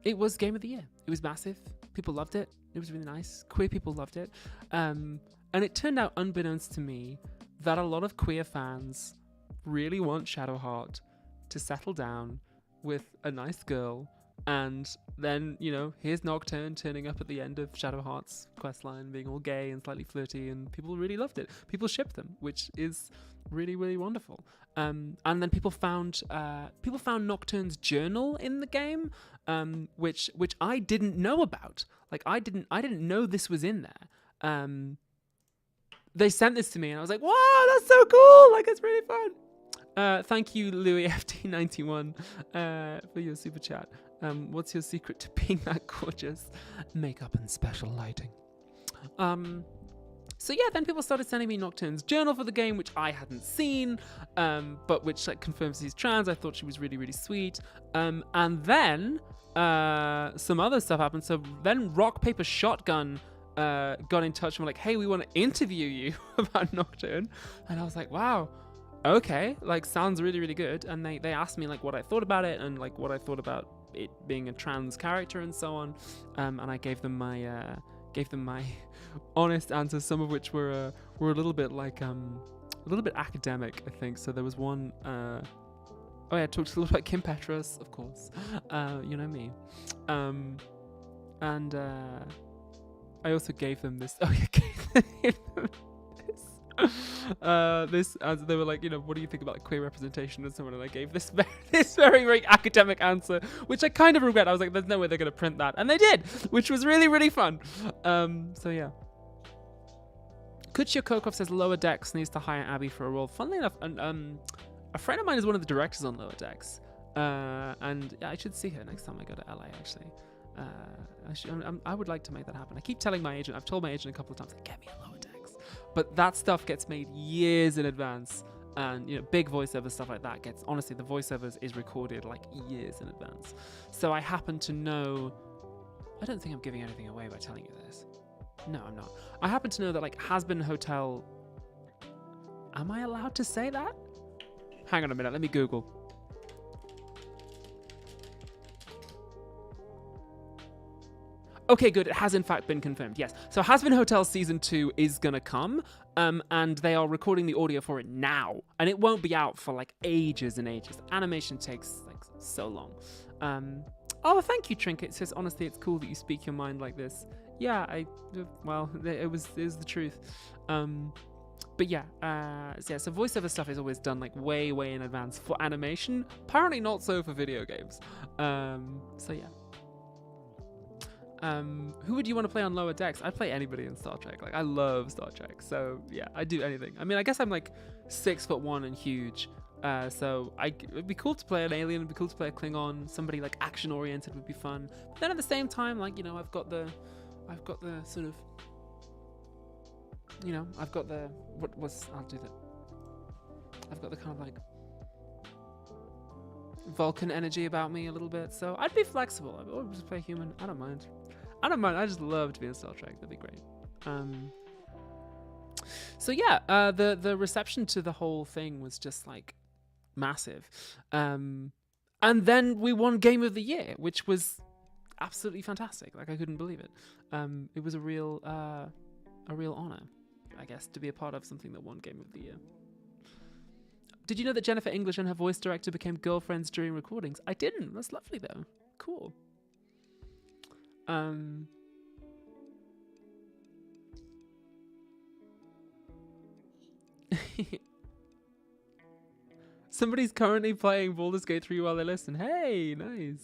It was Game of the Year. It was massive. People loved it. It was really nice. Queer people loved it. And it turned out, unbeknownst to me, that a lot of queer fans really want Shadowheart to settle down with a nice girl, and then, you know, here's Nocturne turning up at the end of Shadowheart's questline, being all gay and slightly flirty, and people really loved it. People shipped them, which is really, really wonderful. And then people found Nocturne's journal in the game, which I didn't know about. Like I didn't know this was in there. They sent this to me, and I was like, "Wow, that's so cool! Like it's really fun." Thank you, Louis FT91, for your super chat. What's your secret to being that gorgeous? Makeup and special lighting. So yeah, then people started sending me Nocturne's journal for the game, which I hadn't seen, but which like confirms he's trans. I thought she was really, really sweet. And then some other stuff happened. So then Rock Paper Shotgun got in touch and were like, "Hey, we want to interview you about Nocturne." And I was like, wow, okay, like sounds really, really good. And they asked me like what I thought about it and like what I thought about it being a trans character and so on. And I gave them my honest answers, some of which were a little bit like a little bit academic, I think. So there was one. I talked a little about Kim Petras, of course. You know me. And I also gave them this. Oh yeah, gave them this. As they were like, you know, what do you think about queer representation and so on? And I gave this very, very academic answer, which I kind of regret. I was like, there's no way they're going to print that, and they did, which was really, really fun. So yeah. Kuchia Kokov says Lower Decks needs to hire Abby for a role. Funnily enough, a friend of mine is one of the directors on Lower Decks, and yeah, I should see her next time I go to LA. Actually, I would like to make that happen. I keep telling my agent. I've told my agent a couple of times, like, get me a Lower Decks, but that stuff gets made years in advance, and you know, big voiceover stuff like that gets. Honestly, the voiceovers is recorded like years in advance. So I happen to know. I don't think I'm giving anything away by telling you this. No, I'm not. I happen to know that like Has-Been Hotel. Am I allowed to say that? Hang on a minute. Let me Google. Okay, good. It has in fact been confirmed. Yes. So Has-Been Hotel season 2 is gonna come, and they are recording the audio for it now, and it won't be out for like ages and ages. Animation takes like so long. Oh, thank you, Trinket. It says, honestly, it's cool that you speak your mind like this. Yeah, it was the truth. But yeah, so voiceover stuff is always done like way in advance for animation. Apparently not so for video games. So yeah. Who would you want to play on Lower Decks? I'd play anybody in Star Trek. Like, I love Star Trek. So yeah, I'd do anything. I mean, I guess I'm like 6'1" and huge. So it'd be cool to play an alien. It'd be cool to play a Klingon. Somebody like action oriented would be fun. But then at the same time, like, you know, I've got the sort of, you know, I've got the I'll do that. I've got the kind of like Vulcan energy about me a little bit, so I'd be flexible. I would just play human. I don't mind. I just love to be in Star Trek. That'd be great. So yeah, the reception to the whole thing was just like massive. And then we won Game of the Year, which was absolutely fantastic. Like, I couldn't believe it. It was a real honor, I guess, to be a part of something that won Game of the Year. Did you know that Jennifer English and her voice director became girlfriends during recordings? I didn't. That's lovely, though. Cool. Somebody's currently playing Baldur's Gate 3 while they listen. Hey, nice.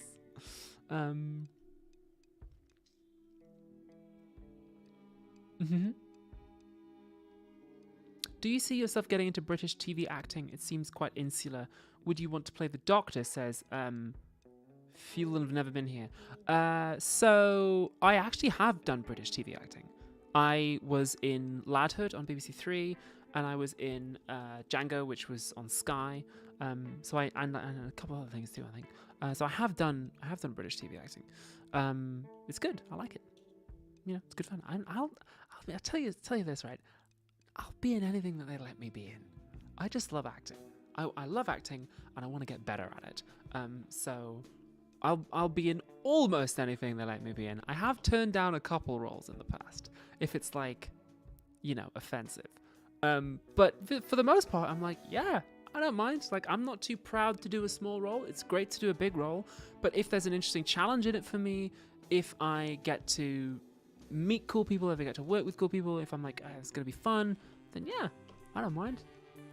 Do you see yourself getting into British TV acting? It seems quite insular. Would you want to play the Doctor? Says Feel have never been here. So I actually have done British TV acting. I was in Ladhood on BBC Three, and I was in Django, which was on Sky. So and a couple other things too, I think. So I have done British TV acting. It's good. I like it. You know, it's good fun. I'll tell you this, right? I'll be in anything that they let me be in. I just love acting. I love acting, and I want to get better at it. So I'll be in almost anything they let me be in. I have turned down a couple roles in the past, if it's like, you know, offensive. But for the most part, I'm like, yeah, I don't mind. Like, I'm not too proud to do a small role. It's great to do a big role. But if there's an interesting challenge in it for me, if I get to meet cool people, if I get to work with cool people, if I'm like, oh, it's going to be fun, then yeah, I don't mind.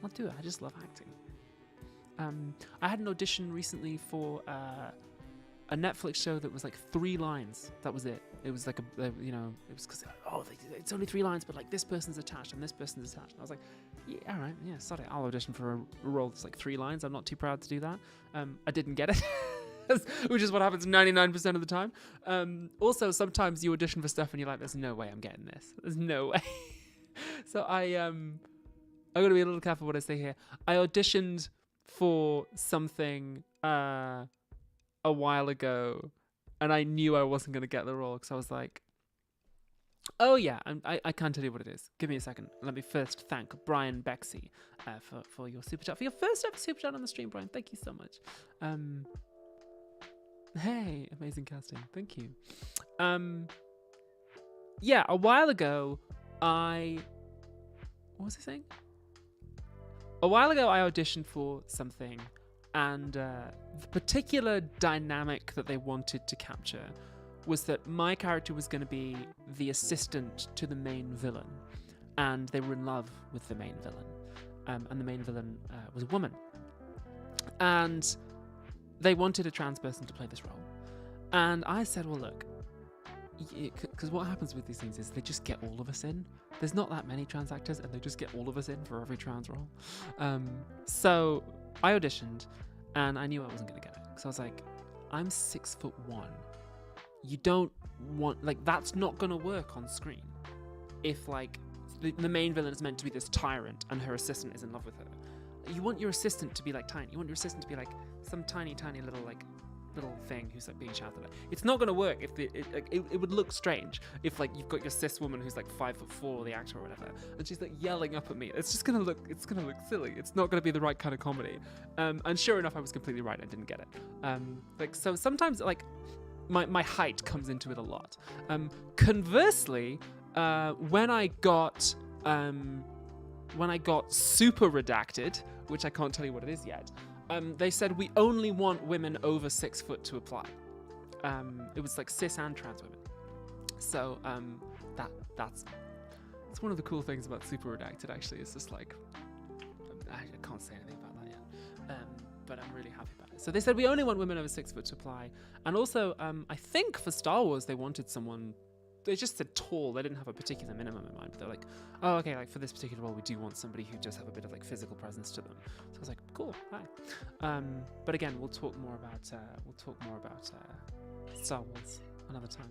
I'll do it. I just love acting. I had an audition recently for a Netflix show that was like 3 lines. That was it. It was like it was because, it's only 3 lines, but like this person's attached and this person's attached. And I was like, yeah, all right, yeah, sorry, I'll audition for a role that's like 3 lines. I'm not too proud to do that. I didn't get it. Which is what happens 99% of the time. Also, sometimes you audition for stuff and you're like, there's no way I'm getting this. There's no way. So I'm going to be a little careful what I say here. I auditioned for something a while ago, and I knew I wasn't going to get the role because I was like, oh yeah, I can't tell you what it is. Give me a second. Let me first thank Brian Bexey for your super chat. For your first ever super chat on the stream, Brian. Thank you so much. Hey, amazing casting. Thank you. Yeah, a while ago, what was I saying? A while ago, I auditioned for something, and the particular dynamic that they wanted to capture was that my character was going to be the assistant to the main villain, and they were in love with the main villain, and the main villain was a woman, and they wanted a trans person to play this role. And I said, well, look, because what happens with these things is they just get all of us in. There's not that many trans actors, and they just get all of us in for every trans role. So I auditioned, and I knew I wasn't going to get it. Because I was like, I'm 6'1". You don't want, like, that's not going to work on screen. If, like, the main villain is meant to be this tyrant, and her assistant is in love with her. You want your assistant to be like tiny. You want your assistant to be like some tiny little little thing who's like being shouted at. It's not going to work if it would look strange if like you've got your cis woman who's like 5'4", the actor or whatever, and she's like yelling up at me. It's just gonna look silly. It's not going to be the right kind of comedy. And sure enough, I was completely right. I didn't get it. Like, so sometimes like my height comes into it a lot. Conversely, when I got super redacted, which I can't tell you what it is yet, they said we only want women over 6 foot to apply. It was like cis and trans women. So that's one of the cool things about super redacted. Actually, it's just like I can't say anything about that yet. but I'm really happy about it. So they said we only want women over 6 foot to apply. And also, I think for Star Wars, they wanted someone, they just said tall. They didn't have a particular minimum in mind, but they're like, oh, okay, like for this particular role, we do want somebody who does have a bit of like physical presence to them. So I was like, cool, hi. But again, we'll talk more about Star Wars another time.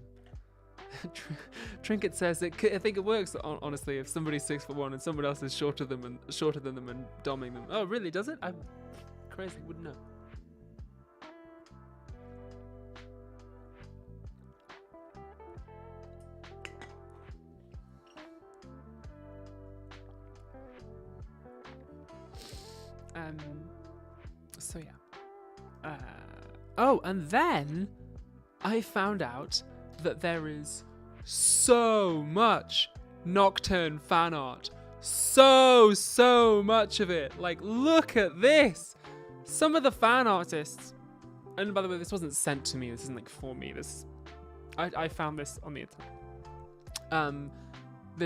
Trinket says I think it works. Honestly, if somebody's 6'1" and someone else is shorter than them and doming them. Oh, really? Does it? I'm crazy. Wouldn't know. So yeah. Oh, and then I found out that there is so much Nocturn fan art. So much of it. Like, look at this. Some of the fan artists, and by the way, this wasn't sent to me. This isn't like for me. I found this on the internet.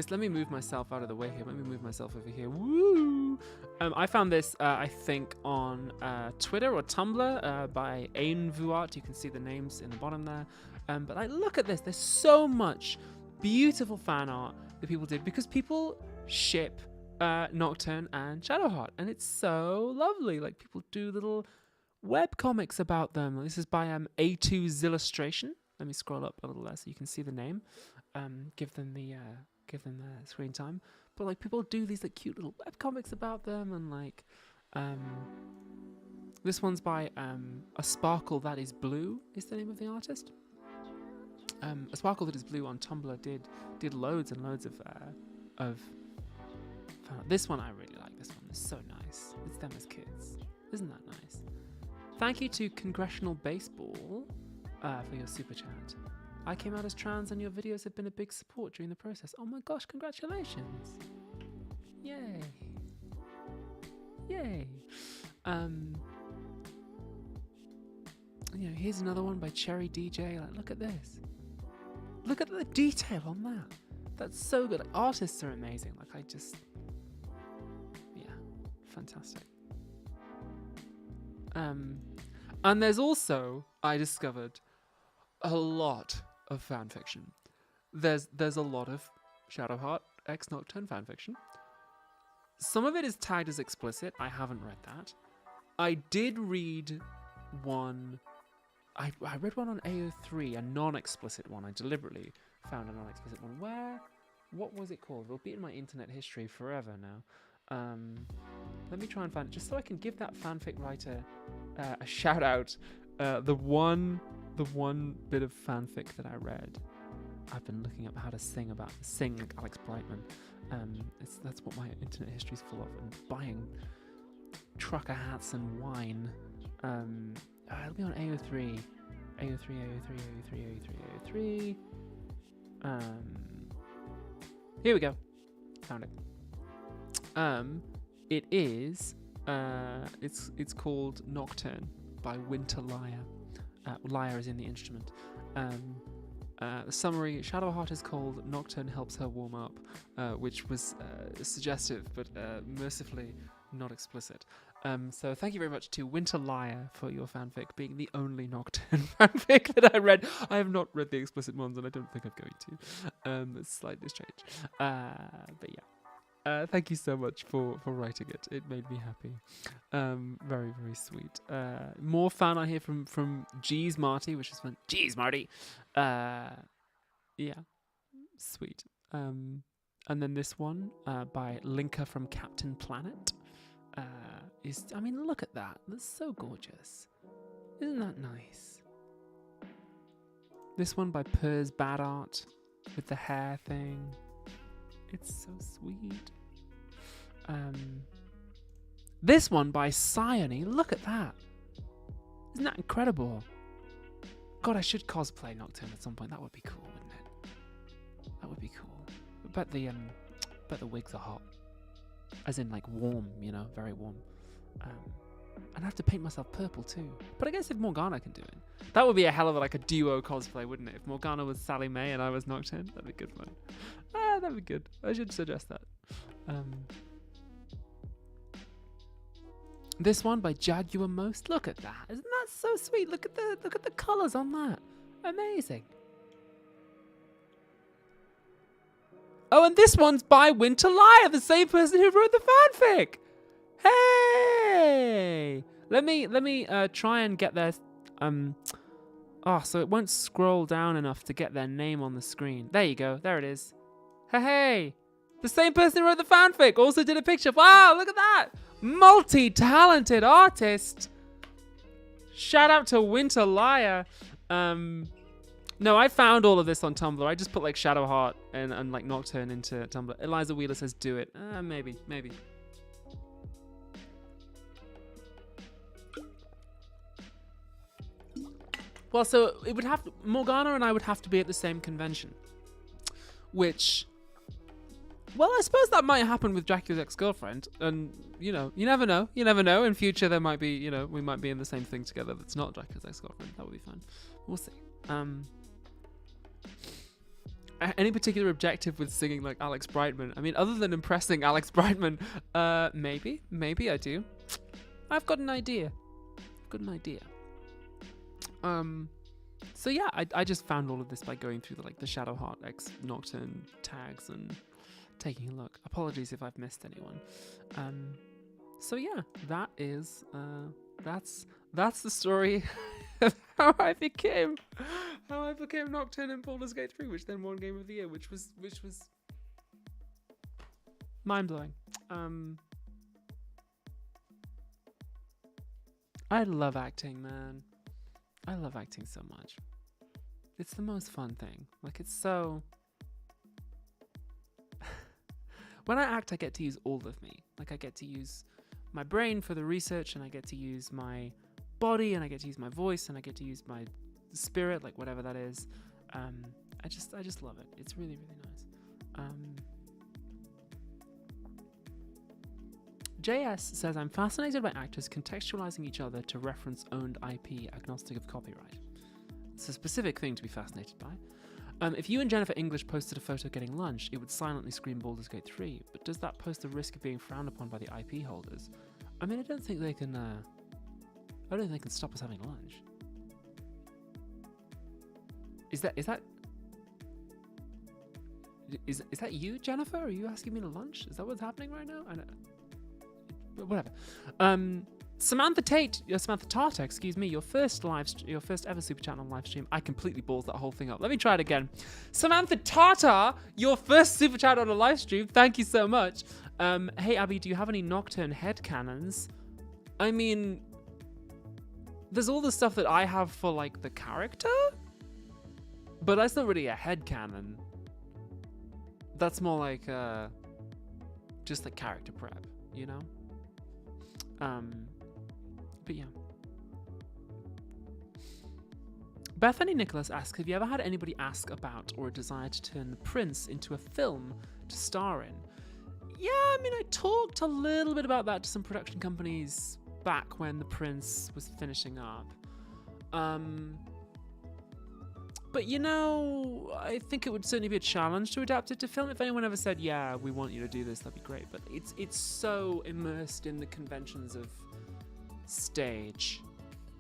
Let me move myself out of the way here. Let me move myself over here. Woo! I found this, I think, on Twitter or Tumblr by Ainvuart. You can see the names in the bottom there. But like, look at this. There's so much beautiful fan art that people did because people ship Nocturne and Shadowheart, and it's so lovely. Like, people do little web comics about them. This is by A2's Illustration. Let me scroll up a little there so you can see the name. Give them the screen time. But like, people do these like cute little web comics about them, and like this one's by A Sparkle That Is Blue is the name of the artist. A Sparkle That Is Blue on Tumblr did loads and loads of this one I really like. This one is so nice. It's them as kids. Isn't that nice? Thank you to Congressional Baseball for your super chat. I came out as trans and your videos have been a big support during the process. Oh my gosh, congratulations. Yay. Yay. Here's another one by Cherry DJ. Like, look at this. Look at the detail on that. That's so good. Like, artists are amazing. Like, fantastic. And there's also, I discovered, a lot of fan fiction. There's a lot of Shadowheart x Nocturne fan fiction. Some of it is tagged as explicit. I haven't read that. I did read one. I read one on AO3, a non-explicit one. I deliberately found a non-explicit one. What was it called? It'll be in my internet history forever now. Let me try and find it, just so I can give that fanfic writer a shout out. The one bit of fanfic that I read, I've been looking up how to sing like Alex Brightman. That's what my internet history is full of, and buying trucker hats and wine. It'll be on AO3. Here we go. Found it. It is. It's called Nocturne by Winter Lyre. Lyre is in the instrument. The summary: Shadowheart is cold. Nocturne helps her warm up, which was suggestive, but mercifully not explicit. So thank you very much to Winter Lyre for your fanfic, being the only Nocturne fanfic that I read. I have not read the explicit ones, and I don't think I'm going to. It's slightly strange. But yeah. Thank you so much for writing it. It made me happy. Very, very sweet. More fan art here from Jeez Marty, which is fun. Jeez Marty. Yeah. Sweet. And then this one by Linka from Captain Planet. Look at that. That's so gorgeous. Isn't that nice? This one by Purr's Bad Art with the hair thing. It's so sweet. This one by Cyone. Look at that. Isn't that incredible? God, I should cosplay Nocturne at some point. That would be cool, wouldn't it? That would be cool. I bet the wigs are hot. As in, like, warm, very warm. And I have to paint myself purple too. But I guess if Morgana can do it, that would be a hell of a duo cosplay, wouldn't it? If Morgana was Sally Mae and I was Nocturne, that'd be good fun. That'd be good. I should suggest that. This one by Jaguar Most. Look at that. Isn't that so sweet? Look at the colours on that. Amazing. Oh, and this one's by Winter Liar, the same person who wrote the fanfic. Hey! Let me try and get their so it won't scroll down enough to get their name on the screen. There you go. There it is. Hey! The same person who wrote the fanfic also did a picture. Wow, look at that! Multi-talented artist. Shout out to Winter Liar. No, I found all of this on Tumblr. I just put like Shadowheart and like Nocturn into Tumblr. Eliza Wheeler says do it. Maybe. Well, so it would have Morgana and I would have to be at the same convention, which, well, I suppose that might happen with Dracula's ex-girlfriend, and you never know. In future, there might be, we might be in the same thing together. That's not Dracula's ex-girlfriend. That would be fun. We'll see. Any particular objective with singing like Alex Brightman? I mean, other than impressing Alex Brightman, maybe I do. I've got an idea. So yeah, I just found all of this by going through the Shadowheart X Nocturne tags and taking a look. Apologies if I've missed anyone. So yeah, that is that's the story of how I became Nocturne in Baldur's Gate 3, which then won Game of the Year, which was mind blowing. I love acting, man. I love acting so much. It's the most fun thing. Like, it's so... When I act, I get to use all of me. Like, I get to use my brain for the research, and I get to use my body, and I get to use my voice, and I get to use my spirit, like whatever that is. I just love it. It's really, really nice. JS says, I'm fascinated by actors contextualizing each other to reference owned IP, agnostic of copyright. It's a specific thing to be fascinated by. If you and Jennifer English posted a photo getting lunch, it would silently scream Baldur's Gate 3, but does that pose the risk of being frowned upon by the IP holders? I mean, I don't think they can stop us having lunch. Is that you, Jennifer? Are you asking me to lunch? Is that what's happening right now? I don't... Whatever. Samantha Tata, excuse me, your first ever super chat on live stream. I completely balls that whole thing up. Let me try it again. Samantha Tata, your first super chat on a live stream. Thank you so much. Hey Abby, do you have any Nocturne headcanons? I mean, there's all the stuff that I have for like the character, but that's not really a headcanon. That's more like just like character prep, you know? But yeah. Bethany Nicholas asks, have you ever had anybody ask about or a desire to turn The Prince into a film to star in? Yeah, I mean, I talked a little bit about that to some production companies back when The Prince was finishing up. But I think it would certainly be a challenge to adapt it to film. If anyone ever said, yeah, we want you to do this, that'd be great. But it's so immersed in the conventions of stage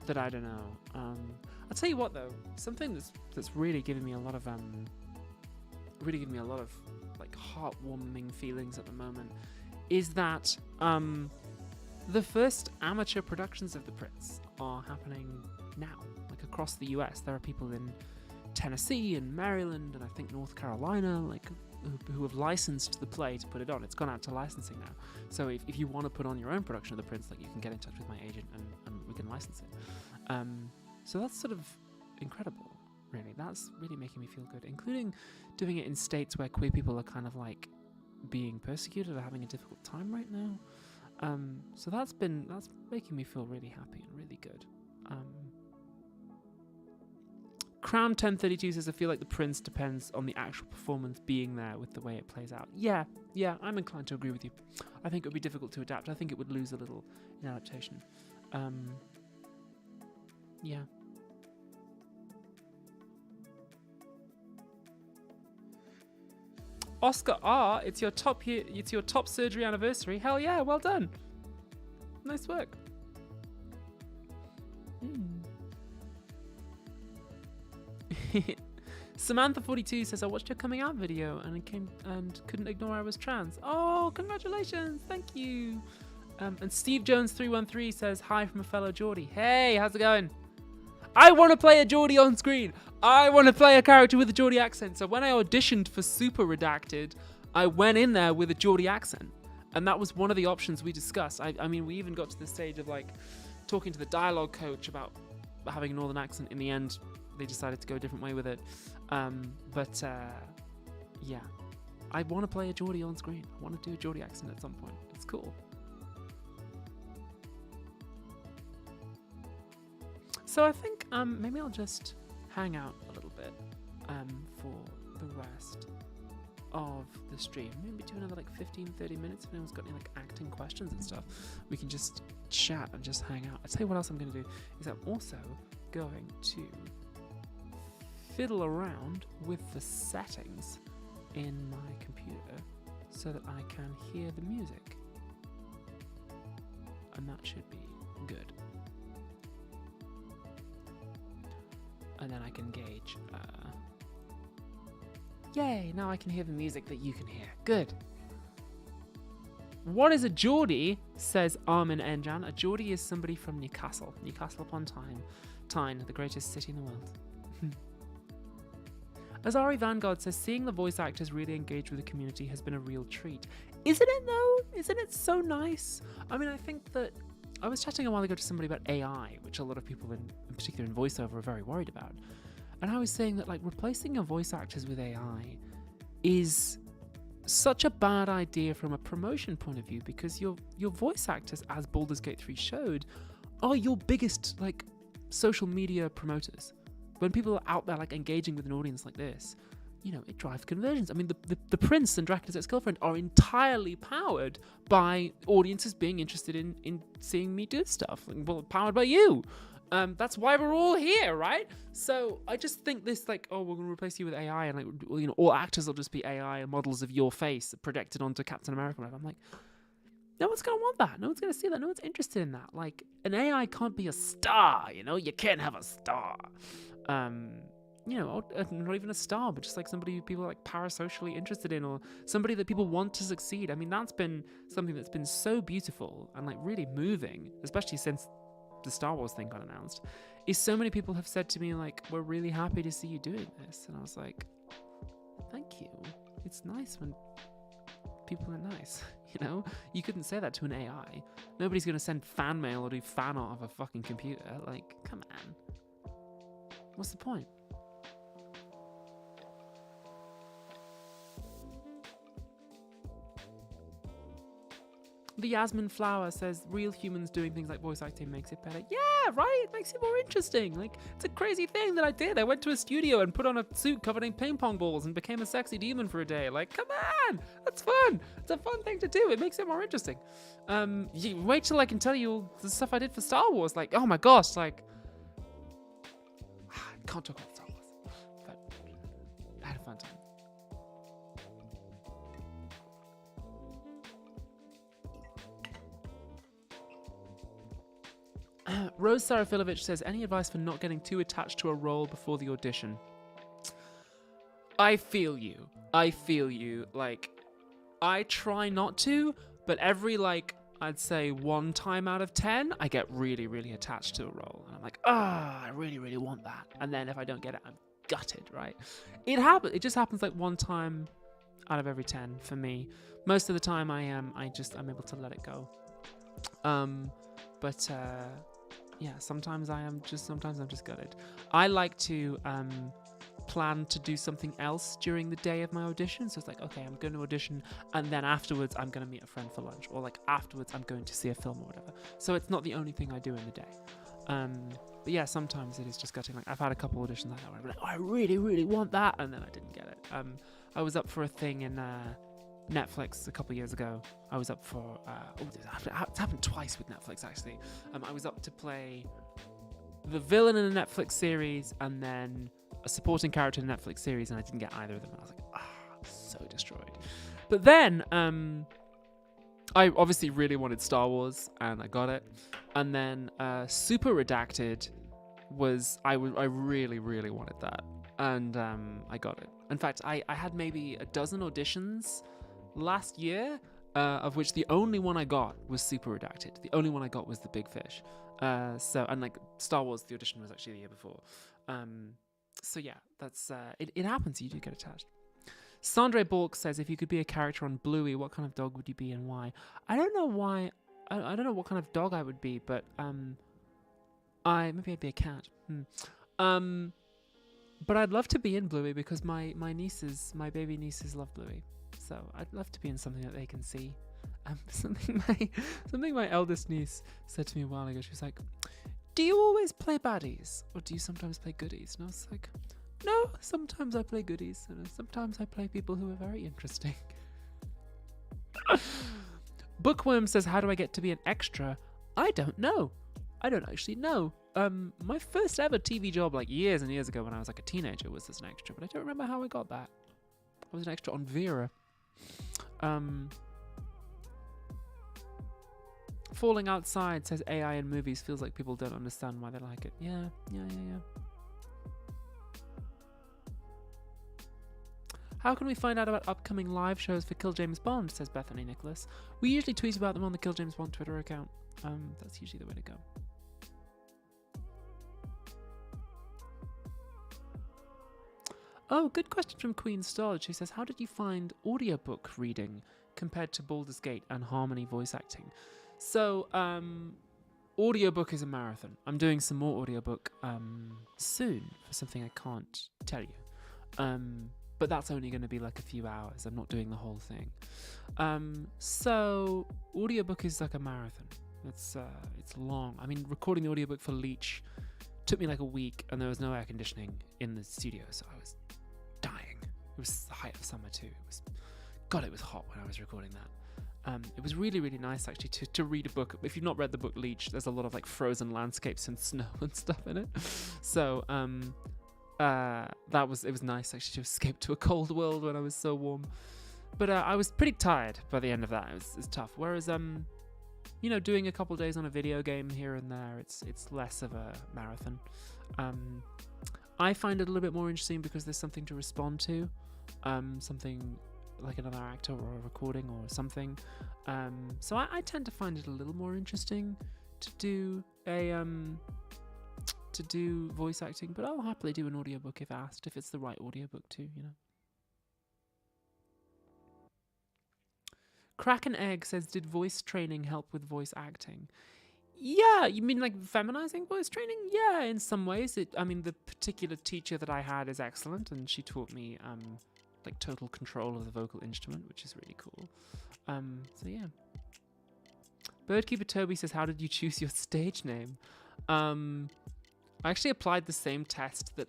that I don't know. I'll tell you what though, something that's really giving me a lot of like heartwarming feelings at the moment is that the first amateur productions of The Prince are happening now, like across the US. There are people in Tennessee and Maryland and I think North Carolina, like who have licensed the play to put it on. It's gone out to licensing now. So if you want to put on your own production of The Prince, like you can get in touch with my agent and we can license it. So that's sort of incredible, really. That's really making me feel good, including doing it in states where queer people are kind of like being persecuted or having a difficult time right now. So that's making me feel really happy and really good. Crown 1032 says, I feel like The Prince depends on the actual performance being there with the way it plays out. Yeah, I'm inclined to agree with you. I think it would be difficult to adapt. I think it would lose a little in adaptation. Yeah. Oscar R, it's your top surgery anniversary. Hell yeah, well done. Nice work. Samantha42 says, I watched your coming out video and couldn't ignore I was trans. Oh, congratulations. Thank you. And Steve Jones 313 says, hi from a fellow Geordie. Hey, how's it going? I want to play a Geordie on screen. I want to play a character with a Geordie accent. So when I auditioned for Super Redacted, I went in there with a Geordie accent. And that was one of the options we discussed. I mean, we even got to the stage of like talking to the dialogue coach about having a northern accent. In the end, they decided to go a different way with it. Yeah, I want to play a Geordie on screen. I want to do a Geordie accent at some point. It's cool. So I think maybe I'll just hang out a little bit for the rest of the stream. Maybe do another like 15-30 minutes. If anyone's got any like acting questions and stuff, we can just chat and just hang out. I'll tell you what else I'm going to do is I'm also going to fiddle around with the settings in my computer so that I can hear the music, and that should be good. And then I can gauge yay, now I can hear the music that you can hear. Good. What is a Geordie? Says Armin Enjan. A Geordie is somebody from Newcastle upon Tyne, the greatest city in the world. Azari Vanguard says, seeing the voice actors really engage with the community has been a real treat. Isn't it though? Isn't it so nice? I mean, I think that I was chatting a while ago to somebody about AI, which a lot of people in particular in voiceover are very worried about. And I was saying that like replacing your voice actors with AI is such a bad idea from a promotion point of view, because your voice actors, as Baldurs Gate 3 showed, are your biggest like social media promoters. When people are out there like engaging with an audience like this, you know, it drives conversions. I mean, the Prince and Dracula's Ex-Girlfriend are entirely powered by audiences being interested in seeing me do stuff. Well, powered by you. That's why we're all here, right? So I just think this like, oh, we're going to replace you with AI, and like, you know, all actors will just be AI and models of your face projected onto Captain America. I'm like, no one's going to want that. No one's going to see that. No one's interested in that. Like, an AI can't be a star, you know? You can't have a star. You know, not even a star, but just like somebody people are like parasocially interested in, or somebody that people want to succeed. I mean, that's been something that's been so beautiful and like really moving, especially since the Star Wars thing got announced, is so many people have said to me like, we're really happy to see you doing this. And I was like, thank you. It's nice when people are nice, you know? You couldn't say that to an AI. Nobody's going to send fan mail or do fan art of a fucking computer. Like, come on. What's the point? The Yasmin Flower says, real humans doing things like voice acting makes it better. Yeah, right? It makes it more interesting. Like, it's a crazy thing that I did. I went to a studio and put on a suit covered in ping pong balls and became a sexy demon for a day. Like, come on! That's fun! It's a fun thing to do. It makes it more interesting. You wait till I can tell you the stuff I did for Star Wars. Like, oh my gosh, like... I can't talk about Star Wars. But I had a fun time. Rose Sarafilovich says, any advice for not getting too attached to a role before the audition? I feel you. Like, I try not to, but every, like, I'd say 1 time out of 10, I get really, really attached to a role. And I'm like, I really, really want that. And then if I don't get it, I'm gutted, right? It just happens like 1 time out of every 10 for me. Most of the time I'm able to let it go. Yeah, sometimes I'm just gutted. I like to plan to do something else during the day of my audition. So it's like, okay, I'm going to audition, and then afterwards I'm going to meet a friend for lunch, or like afterwards I'm going to see a film or whatever. So it's not the only thing I do in the day. But yeah, sometimes it is just gutting. Like, I've had a couple auditions like that where I'm like, oh, I really, really want that, and then I didn't get it. I was up for a thing in Netflix a couple years ago. I was up for it's happened twice with Netflix actually. I was up to play the villain in a Netflix series and then a supporting character in a Netflix series, and I didn't get either of them. And I was like, so destroyed. But then I obviously really wanted Star Wars, and I got it. And then Super Redacted I really, really wanted that. And I got it. In fact, I had maybe a dozen auditions last year, of which the only one I got was super redacted. The only one I got was the Big Fish. And like Star Wars, the audition was actually the year before. So yeah, that's it happens. You do get attached. Sandre Bork says, if you could be a character on Bluey, what kind of dog would you be and why? I don't know why. I don't know what kind of dog I would be, but maybe I'd be a cat. But I'd love to be in Bluey because my baby nieces love Bluey. So I'd love to be in something that they can see. Something my eldest niece said to me a while ago. She was like, "Do you always play baddies, or do you sometimes play goodies?" And I was like, "No, sometimes I play goodies, and sometimes I play people who are very interesting." Bookworm says, "How do I get to be an extra?" I don't know. I don't actually know. My first ever TV job, like years and years ago when I was like a teenager, was as an extra, but I don't remember how I got that. I was an extra on Vera. Falling Outside says, AI in movies feels like people don't understand why they like it. Yeah. How can we find out about upcoming live shows for Kill James Bond, says Bethany Nicholas. We usually tweet about them on the Kill James Bond Twitter account. That's usually the way to go. Oh, good question from Queen Starge. She says, how did you find audiobook reading compared to Baldur's Gate and Harmony voice acting? So, audiobook is a marathon. I'm doing some more audiobook soon for something I can't tell you. But that's only going to be like a few hours. I'm not doing the whole thing. So, audiobook is like a marathon. It's long. I mean, recording the audiobook for Leech took me like a week, and there was no air conditioning in the studio, so I was dying. It was the height of summer too. It was hot when I was recording that. It was really, really nice actually to read a book. If you've not read the book Leech, there's a lot of like frozen landscapes and snow and stuff in it. So it was nice actually to escape to a cold world when I was so warm. But I was pretty tired by the end of that. It was tough. Whereas doing a couple days on a video game here and there, it's less of a marathon. I find it a little bit more interesting because there's something to respond to, something like another actor or a recording or something. So I tend to find it a little more interesting to do voice acting, but I'll happily do an audiobook if asked, if it's the right audiobook too, Kraken Egg says, did voice training help with voice acting? Yeah, you mean like feminizing voice training? Yeah, in some ways. The particular teacher that I had is excellent, and she taught me like total control of the vocal instrument, which is really cool. So yeah. Birdkeeper Toby says, how did you choose your stage name? I actually applied the same test that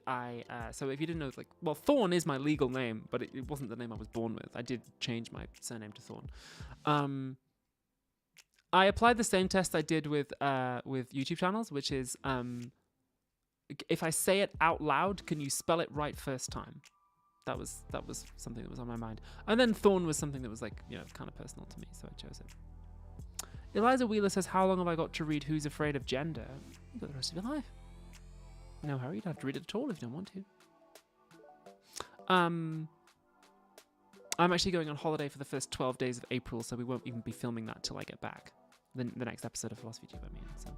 so if you didn't know, Thorn is my legal name, but it wasn't the name I was born with. I did change my surname to Thorn. I applied the same test I did with YouTube channels, which is if I say it out loud, can you spell it right first time? That was something that was on my mind. And then Thorn was something that was kind of personal to me, so I chose it. Eliza Wheeler says, how long have I got to read Who's Afraid of Gender? You've got the rest of your life. No hurry, you don't have to read it at all if you don't want to. I'm actually going on holiday for the first 12 days of April, so we won't even be filming that till I get back. The next episode of Philosophy Tube, I mean. So.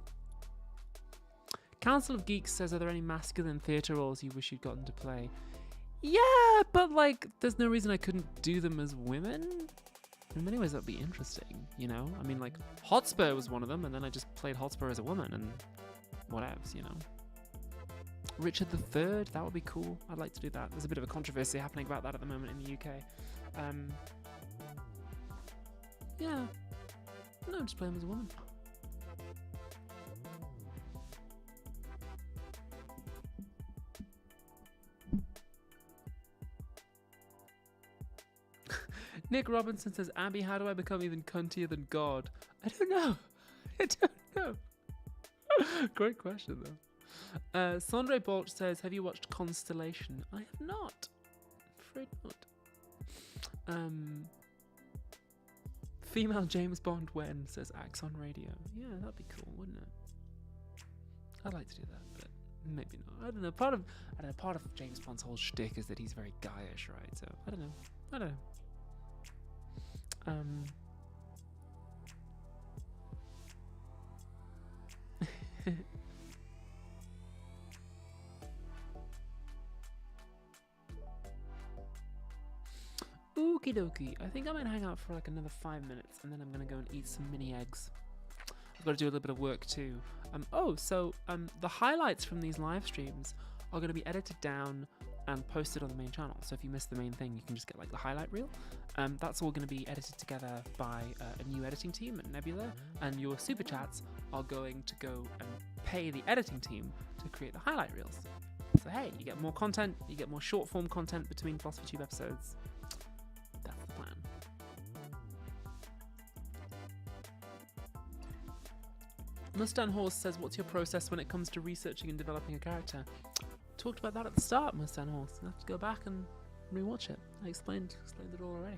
Council of Geeks says, are there any masculine theatre roles you wish you'd gotten to play? Yeah, but there's no reason I couldn't do them as women. In many ways, that'd be interesting, I mean, Hotspur was one of them, and then I just played Hotspur as a woman, and whatevs, Richard III, that would be cool. I'd like to do that. There's a bit of a controversy happening about that at the moment in the UK. Yeah. No, just play him as a woman. Nick Robinson says, Abby, how do I become even cuntier than God? I don't know. Great question, though. Sandre Bolt says, have you watched Constellation? I have not. Afraid not. Female James Bond when, says Axe on Radio. Yeah, that'd be cool, wouldn't it? I'd like to do that, but maybe not. I don't know. Part of James Bond's whole shtick is that he's very guyish, right? So I don't know. Okie dokie. I think I might hang out for like another 5 minutes, and then I'm gonna go and eat some mini eggs. I've got to do a little bit of work too. The highlights from these live streams are going to be edited down and posted on the main channel. So if you miss the main thing, you can just get like the highlight reel. That's all going to be edited together by a new editing team at Nebula, and your super chats are going to go and pay the editing team to create the highlight reels. So hey, you get more content, you get more short form content between Philosophy Tube episodes. That's the plan. Mustang Horse says, what's your process when it comes to researching and developing a character? Talked about that at the start, Mustang Horse. I have to go back and rewatch it. I explained it all already.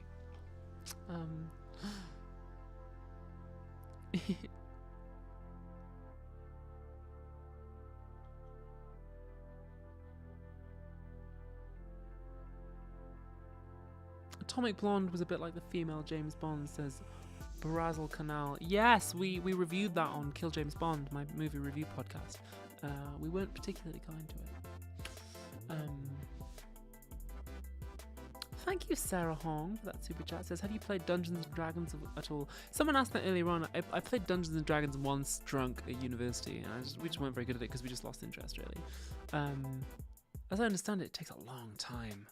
Atomic Blonde was a bit like the female James Bond, says Brazil Canal. Yes, we reviewed that on Kill James Bond, my movie review podcast. We weren't particularly kind to it. Thank you, Sarah Hong, for that super chat. Says, have you played Dungeons and Dragons at all? Someone asked that earlier on. I played Dungeons and Dragons once drunk at university, and we just weren't very good at it because we just lost interest, really. As I understand it, it takes a long time.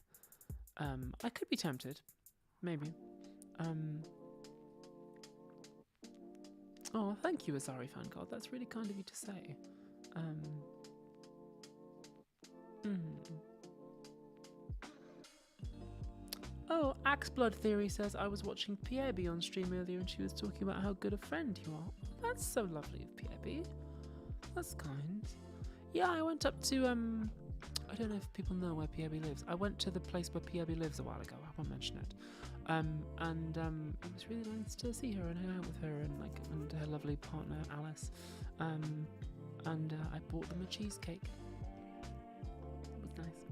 I could be tempted, maybe. Oh, thank you, Azari Fangod. That's really kind of you to say. Oh, Axeblood Theory says, I was watching PIB on stream earlier and she was talking about how good a friend you are. That's so lovely of PIB. That's kind. Yeah, I went up to, I don't know if people know where PIB lives. I went to the place where PIB lives a while ago. I won't mention it. It was really nice to see her and hang out with her and her lovely partner Alice. I bought them a cheesecake. It was nice.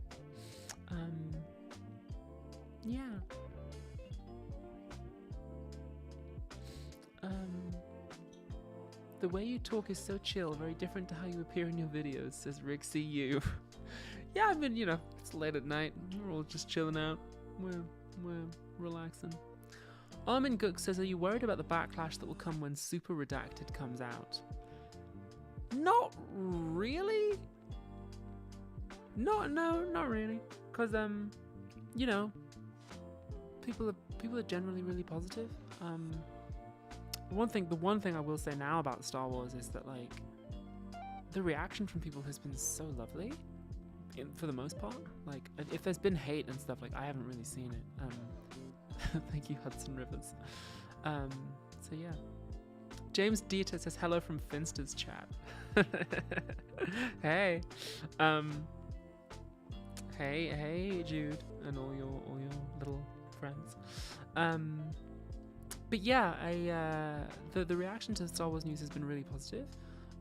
Yeah. The way you talk is so chill, very different to how you appear in your videos, says Rick CU. Yeah, I mean, it's late at night. We're all just chilling out. We're relaxing. Armin Gook says, are you worried about the backlash that will come when Super Redacted comes out? Not really. No, not really. Because, people are generally really positive. The one thing I will say now about Star Wars is that, like, the reaction from people has been so lovely. For the most part, like, if there's been hate and stuff, like, I haven't really seen it. Thank you, Hudson Rivers. So yeah, James Dieter says hello from Finster's chat. Hey, hey Jude and all your little friends. But yeah, the reaction to Star Wars news has been really positive,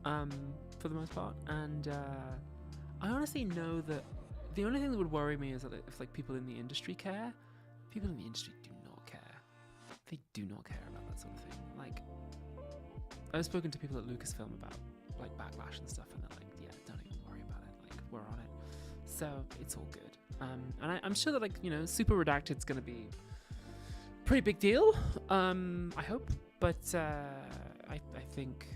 for the most part, and I honestly know that the only thing that would worry me is that if, like, people in the industry care. People in the industry do not care. They do not care about that sort of thing. Like, I've spoken to people at Lucasfilm about, like, backlash and stuff, and they're like, yeah, don't even worry about it. Like, we're on it. So it's all good. And I'm sure that, like, Super Redacted's going to be a pretty big deal. I hope. But I think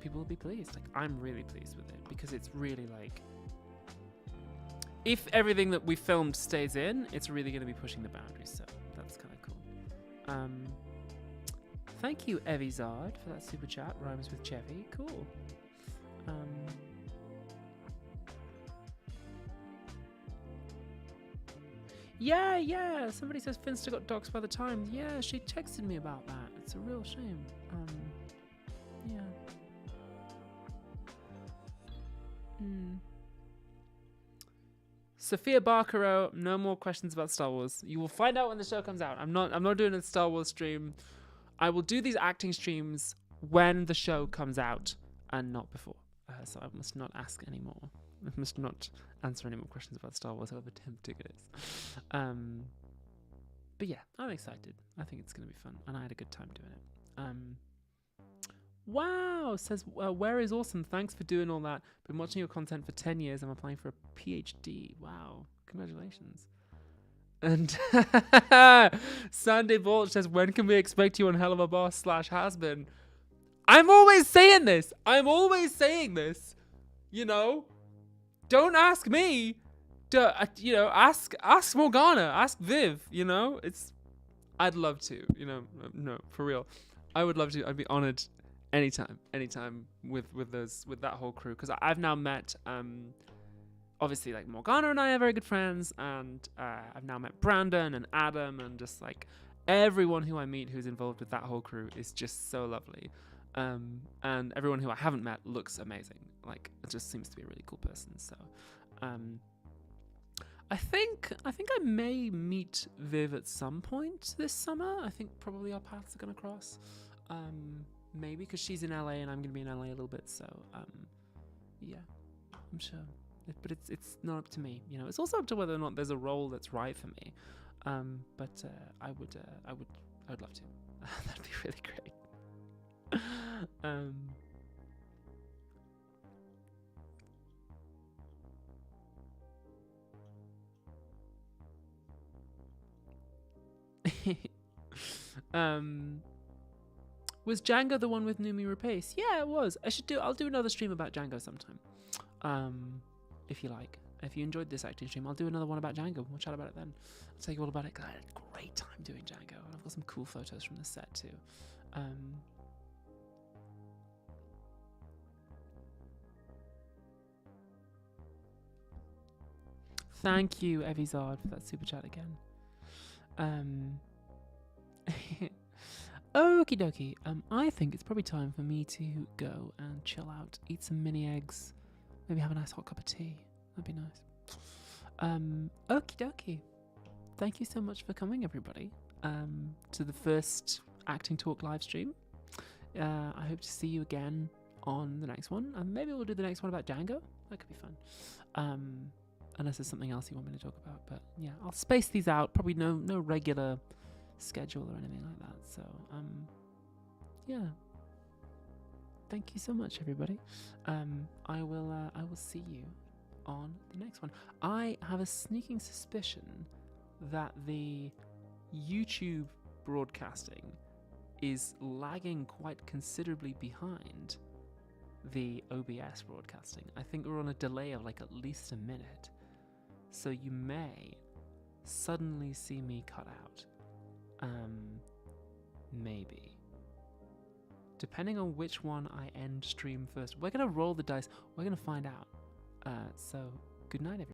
people will be pleased. Like, I'm really pleased with it because it's really, like, if everything that we filmed stays in, it's really going to be pushing the boundaries. So that's kind of cool. Thank you, Evizard, for that super chat. Rhymes with Chevy. Cool. Yeah. Somebody says Finster got doxxed by the Times. Yeah, she texted me about that. It's a real shame. Yeah. Sophia Barcaro, no more questions about Star Wars. You will find out when the show comes out. I'm not doing a Star Wars stream. I will do these acting streams when the show comes out and not before. so I must not ask anymore. I must not answer any more questions about Star Wars, however tempting it is. But yeah, I'm excited. I think it's going to be fun, and I had a good time doing it. Wow, says, where is awesome? Thanks for doing all that. Been watching your content for 10 years. I'm applying for a PhD. Wow, congratulations. And Sandy Bolt says, when can we expect you on Hell of a Boss / Has-Been? I'm always saying this. You know, don't ask me. Ask Morgana. Ask Viv. You know, I'd love to. You know, no, for real. I would love to. I'd be honored anytime with that whole crew, because I've now met obviously, like, Morgana and I are very good friends, and I've now met Brandon and Adam, and just like everyone who I meet who's involved with that whole crew is just so lovely. And everyone who I haven't met looks amazing. Like, it just seems to be a really cool person. So, I think I may meet Viv at some point this summer. I think probably our paths are gonna cross. Maybe because she's in LA and I'm gonna be in LA a little bit. So, yeah, I'm sure. But it's not up to me. You know, it's also up to whether or not there's a role that's right for me. But I would love to. That'd be really great. Was Django the one with Numi Rapace? Yeah, it was. I'll do another stream about Django sometime. If you like. If you enjoyed this acting stream, I'll do another one about Django. We'll chat about it then. I'll tell you all about it, 'cause I had a great time doing Django. And I've got some cool photos from the set too. Thank you, Evizard, for that super chat again. Okie dokie. I think it's probably time for me to go and chill out, eat some mini eggs, maybe have a nice hot cup of tea. That'd be nice. Okie dokie. Thank you so much for coming, everybody, to the first Acting Talk live stream. I hope to see you again on the next one. Maybe we'll do the next one about Django. That could be fun. Unless there's something else you want me to talk about. But yeah, I'll space these out. Probably no regular schedule or anything like that. So, yeah. Thank you so much, everybody. I will see you on the next one. I have a sneaking suspicion that the YouTube broadcasting is lagging quite considerably behind the OBS broadcasting. I think we're on a delay of like at least a minute. So you may suddenly see me cut out. Maybe. Depending on which one I end stream first. We're going to roll the dice. We're going to find out. So, good night, everybody.